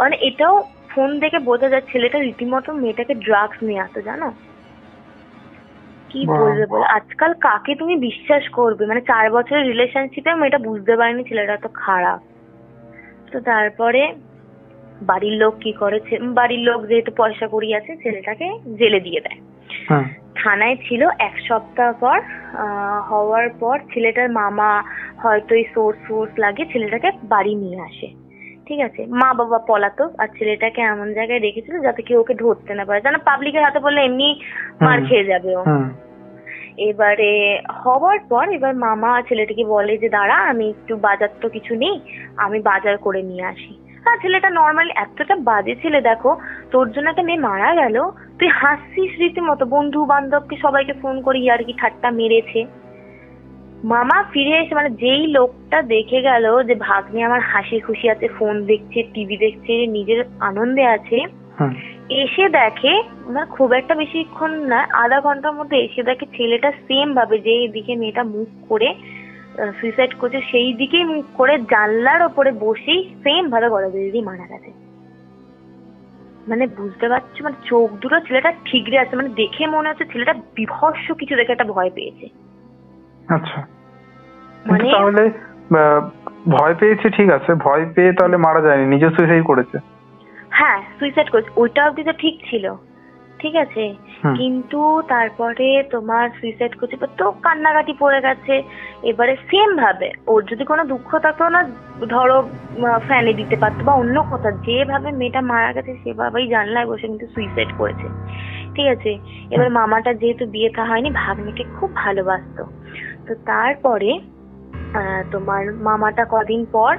মানে এটাও ফোন দেখে বোঝা যায় ছেলেটা রীতিমতো মেয়েটাকে ড্রাগস নিয়ে আসতো, জানো। কি বলবে বলো, আজকাল কাকে তুমি বিশ্বাস করবে, মানে 4 বছরের রিলেশনশিপে মেয়েটা বুঝতে পারেনি ছেলেটা তো খারাপ। তো তারপরে বাড়ির লোক কি করেছে, বাড়ির লোক যেহেতু পয়সা কড়ি আছে, ছেলেটাকে জেলে দিয়ে দেয়। থানায় ছিল 1 সপ্তাহ পর। হওয়ার পর ছেলেটার মামা হয়তো এই সোর্স লাগিয়ে ছেলেটাকে বাড়ি নিয়ে আসে, ঠিক আছে। মা বাবা পলাতক, আর ছেলেটাকে এমন জায়গায় রেখেছিল যাতে কেউ ওকে ধরতে না পারে, জানো পাবলিকের হাতে বললে এমনি মার খেয়ে যাবে ও। এবারে হওয়ার পর এবার মামা ছেলেটাকে বলে যে দাঁড়া, আমি একটু বাজার তো কিছু নেই, আমি বাজার করে নিয়ে আসি। হ্যাঁ, ছেলেটা নর্মালি এতটা বাজে ছেলে, দেখো তোর জন্য একটা মেয়ে মারা গেল, তুই হাসছিস রীতিমতো, বন্ধু বান্ধবকে সবাইকে ফোন করে ইয়ার্কি ঠাট্টা মেরেছে। মামা ফিরে এসে মানে যেই লোকটা দেখে গেল যে ভাগ্নে আমার হাসি খুশি আছে, ফোন দেখছে, টিভি দেখছে, নিজের আনন্দে আছে, এসে দেখে মানে খুব একটা বেশিক্ষণ না, আধা ঘন্টার মধ্যে এসে দেখে ছেলেটা সেম ভাবে যে এদিকে মেয়েটা মুখ করে সুইসাইড করছে সেই দিকেই মুখ করে জানলার ওপরে বসেই সেম ভাবে গলা দিয়ে মারা গেছে। মানে বুঝতে পারছো, মানে চোখ দুটো ছেলেটা ঠিকরে আছে, মানে দেখে মনে হচ্ছে ছেলেটা বিভৎস কিছু দেখে একটা ভয় পেয়েছে। আচ্ছা, মানে তাহলে ভয় পেয়েছে, ঠিক আছে, ভয় পেয়ে তাহলে মারা যায়নি, নিজে সুইসাইড করেছে। হ্যাঁ সুইসাইড করেছে, ওইটা অবধি তো ঠিক ছিল, ঠিক আছে, কিন্তু তারপরে তোমার সুইসাইড করছে তো কান্নাকাটি পড়ে গেছে। এবারে সেম ভাবে ওর যদি কোনো দুঃখ থাকতো না, ধরো ফ্যানে দিতে পারতো বা অন্য কথা, যেভাবে মেয়েটা মারা গেছে সেভাবেই জানলায় বসে কিন্তু সুইসাইড করেছে। ঠিক আছে। এবার মামাটা যেহেতু বিয়ে থা হয়নি, ভাগ্নিকে খুব ভালোবাসতো। তো তারপরে তোমার মামাটা কদিন পর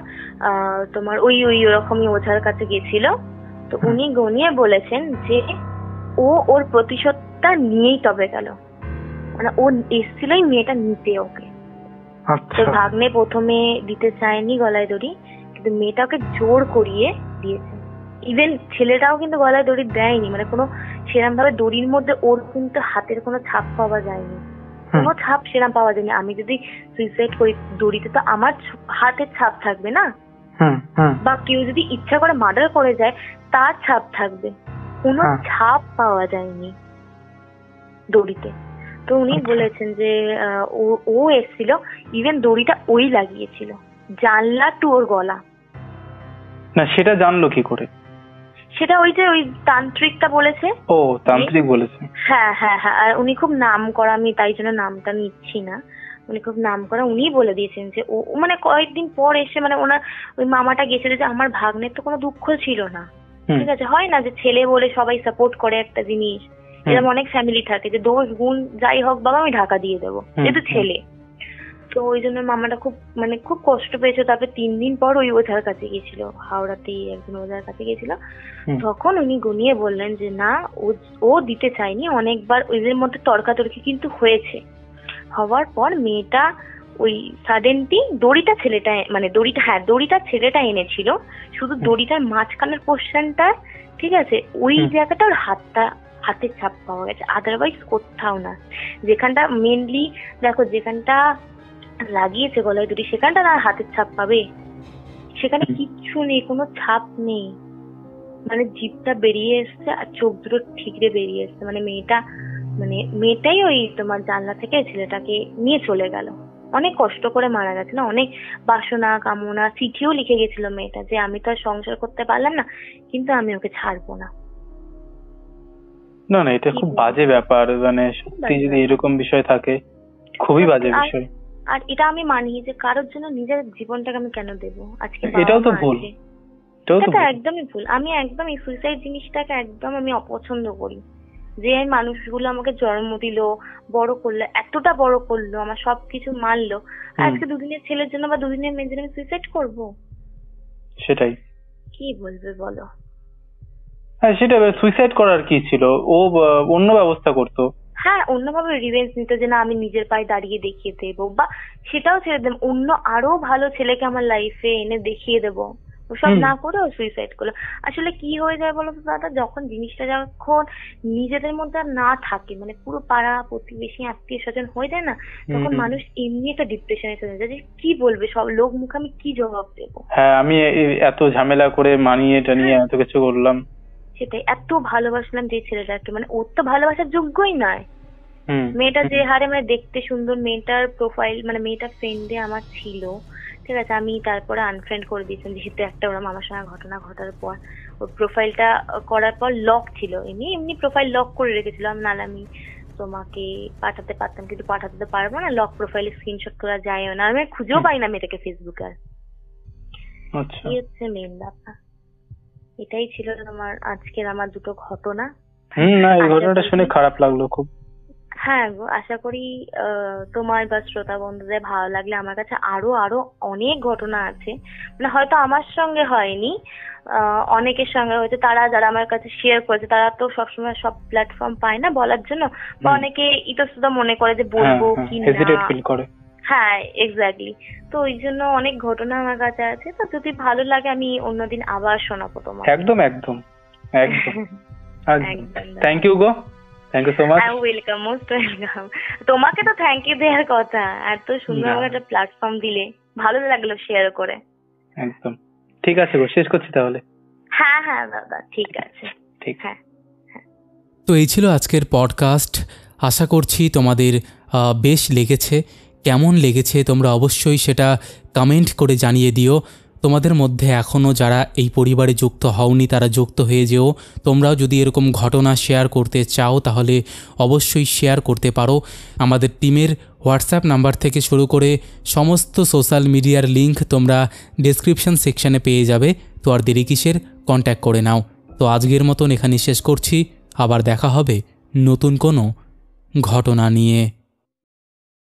তোমার ওই ওরকমই ওঝার কাছে গেছিল। তো উনি গনিয়ে বলেছেন যে ওর প্রতিশোধটা নিয়েই তবে গেল, মানে ও এসেছিল এই মেয়েটা নিতে ওকে। তো ভাগ্নে প্রথমে দিতে চায়নি গলায় দড়ি, কিন্তু মেয়েটা ওকে জোর করিয়ে দিয়েছে। ইভেন ছেলেটাও কিন্তু গলায় দড়ি দেয়নি, মানে কোনো সেরকম ভাবে দড়ির মধ্যে ওর কিন্তু হাতের কোনো ছাপ পাওয়া যায়নি, কোনো ছাপ সেরকম পাওয়া যায়নি। আমি যদি সুইসাইড করি দড়িতে তো আমার হাতের ছাপ থাকবে না, বা কেউ যদি ইচ্ছা করে মার্ডার করে যায় তার ছাপ থাকবে, কোনো ছাপ পাওয়া যায়নি দড়িতে। তো উনি বলেছেন যে ও এসেছিল, ইভেন দড়িটা ওই লাগিয়েছিল জানলা টু ওর গলা। না সেটা জানলো কি করে? সেটা ওই যে ওই তান্ত্রিকটা বলেছে। ও তান্ত্রিক বলেছে? হ্যাঁ হ্যাঁ হ্যাঁ। আর উনি খুব নাম করা, আমি তাই জন্য নামটা নিচ্ছি না, উনি খুব নাম করা, উনিই বলে দিয়েছেন যে ও মানে কয়েকদিন পর এসে মানে ওনার ওই মামাটা গেছিল যে আমার ভাগ্নের তো কোনো দুঃখ ছিল না, ঠিক আছে, হয় না যে ছেলে বলে সবাই সাপোর্ট করে একটা জিনিস, এরকম অনেক ফ্যামিলি থাকে যে দোষ গুণ যাই হোক বাবা আমি ঢাকা দিয়ে দেবো, যেহেতু ছেলে। তো ওই জন্য মামাটা খুব মানে খুব কষ্ট পেয়েছে। তারপরে 3 দিন পর ওই ওঝার কাছে গেছিল, হাওড়াতেই একজন ওঝার কাছে গেছিল। তখন উনি গুনিয়ে বললেন যে না ও দিতে চায়নি, অনেকবার ওদের মধ্যে তর্কাতর্কি কিন্তু হয়েছে। হওয়ার পর মেয়েটা ওই সাডেনলি দড়িটা ছেলেটা মানে দড়িটা ছেলেটা এনেছিল, শুধু দড়িটার মাঝখানের পোর্শনটা, ঠিক আছে, ওই জায়গাটা ওর হাতের ছাপ পাওয়া গেছে, আদারওয়াইজ কোথাও না। যেখানটা মেনলি দেখো যেখানটা লাগিয়েছে গলায় দড়ি সেখানটা না হাতের ছাপ পাবে, সেখানে কিচ্ছু নেই, কোনো ছাপ নেই, মানে জিভটা বেরিয়ে এসছে আর চোখ দুটো ঠিকরে বেরিয়ে এসছে। মানে মেয়েটাই ওই তোমার জানলা থেকে ছেলেটাকে নিয়ে চলে গেল, অনেক কষ্ট করে মারা গেছে না, অনেক বাসনা কামনা, চিঠিও লিখে গেছিল মেয়েটা যে আমি তো আর সংসার করতে পারলাম না কিন্তু আমি ওকে ছাড়বো না। না না এটা খুব বাজে ব্যাপার, মানে সত্যি যদি এরকম বিষয় থাকে খুবই বাজে বিষয়। আর এটা আমি মানি যে কারোর জন্য নিজের জীবনটাকে আমি কেন দেবো আজকে, এটাও তো ভুল, এটা একদমই ভুল। আমি একদম এই সুইসাইড জিনিসটাকে একদম আমি অপছন্দ করি। যে মানুষগুলো আমাকে জন্ম দিল, বড় করলো, এতটা বড় করলো, আমার সবকিছু মানলো, আজকে দুদিনের ছেলের জন্য বা দুদিনের মেয়ের জন্য সুইসাইড করবো? সেটাই, কি বলবে বলো? হ্যাঁ সেটা সুইসাইড করার কি ছিল, ও অন্য ব্যবস্থা করতো। হ্যাঁ অন্যভাবে রিভেঞ্জ নিতে, যে না আমি নিজের পায়ে দাঁড়িয়ে দেখিয়ে দেবো, বা সেটাও ছেড়ে দেব, অন্য আরো ভালো ছেলেকে আমার লাইফে এনে দেখিয়ে দেবো, ওসব না করে ও সুইসাইড করলো। আসলে কি হয়ে যায় বলো তো দাদা, যখন জিনিসটা যখন নিজেদের মধ্যে আর না থাকে, মানে পুরো পাড়া প্রতিবেশী আত্মীয় স্বজন হয়ে যায় না, তখন মানুষ এমনি একটা ডিপ্রেশনে চলে যায় যে কি বলবে সব লোক মুখে, আমি কি জবাব দেবো। হ্যাঁ আমি এত ঝামেলা করে মানিয়ে টানিয়ে এত কিছু করলাম, সেটাই, এত ভালোবাসলাম যে ছেলেটাকে, মানে ওর তো ভালোবাসার যোগ্যই নয়। মেয়েটা যে হারে মানে দেখতে সুন্দর, মেয়েটার প্রোফাইল মানে মেয়েটার ফ্রেন্ডে আমার ছিল, ঠিক আছে, আমি তারপরে আনফ্রেন্ড করে দিয়েছিলাম যেহেতু একটা ওরা আমার সঙ্গে ঘটনা ঘটার পর। ওর প্রোফাইলটা করার পর লক ছিল, এমনি প্রোফাইল লক করে রেখেছিলাম, নাহলে আমি তোমাকে পাঠাতে পারতাম, কিন্তু পাঠাতে তো পারবো না, লক প্রোফাইলে স্ক্রিনশট করা যায় না, আমি খুঁজেও পাই না মেয়েটাকে ফেসবুকে। আর কি হচ্ছে মেন ব্যাপার, এটাই ছিল তোমার আজকের আমার দুটো ঘটনা। না এই ঘটনাটা শুনে খারাপ লাগলো খুব। হ্যাঁ গো, আশা করি তোমার বা শ্রোতা বন্ধুদের ভালো লাগলে। আমার কাছে আরো অনেক ঘটনা আছে, মানে হয়তো আমার সঙ্গে হয়নি, অনেকের সঙ্গে হয়েছে, তারা যারা আমার কাছে শেয়ার করেছে তারা তো সবসময় সব প্ল্যাটফর্ম পায় না বলার জন্য, বা অনেকে ইতস্তত মনে করে যে বলবো কি না, হ্যাঁ এক্স্যাক্টলি। তো ওই জন্য অনেক ঘটনা আমার কাছে আছে, তো যদি ভালো লাগে আমি অন্যদিন আবার শোনাবো তোমার। একদম একদম একদম থ্যাংক ইউ গো, thank you so much. Welcome, most welcome. তোমাকে তো থ্যাংক ইউ দেওয়ার কথা, এত সুন্দর একটা প্ল্যাটফর্ম দিলে, ভালো লাগলো শেয়ার করে। একদম ঠিক আছে গো, শেষ করছি তাহলে। হ্যাঁ হ্যাঁ দাদা ঠিক আছে, ঠিক। হ্যাঁ। তো এই ছিল আজকের পডকাস্ট, আশা করছি তোমাদের বেশ লেগেছে। কেমন লেগেছে তোমরা অবশ্যই সেটা কমেন্ট করে জানিয়ে দিও। তোমাদের মধ্যে এখনও যারা এই পরিবারে যুক্ত হওনি তারা যুক্ত হয়ে যেও। তোমরাও যদি এরকম ঘটনা শেয়ার করতে চাও তাহলে অবশ্যই শেয়ার করতে পারো। আমাদের টিমের হোয়াটসঅ্যাপ নাম্বার থেকে শুরু করে সমস্ত সোশ্যাল মিডিয়ার লিঙ্ক তোমরা ডেসক্রিপশন সেকশানে পেয়ে যাবে। তো আর দেরি কিসের, কন্ট্যাক্ট করে নাও। তো আজকের মতন এখানে শেষ করছি, আবার দেখা হবে নতুন কোনো ঘটনা নিয়ে।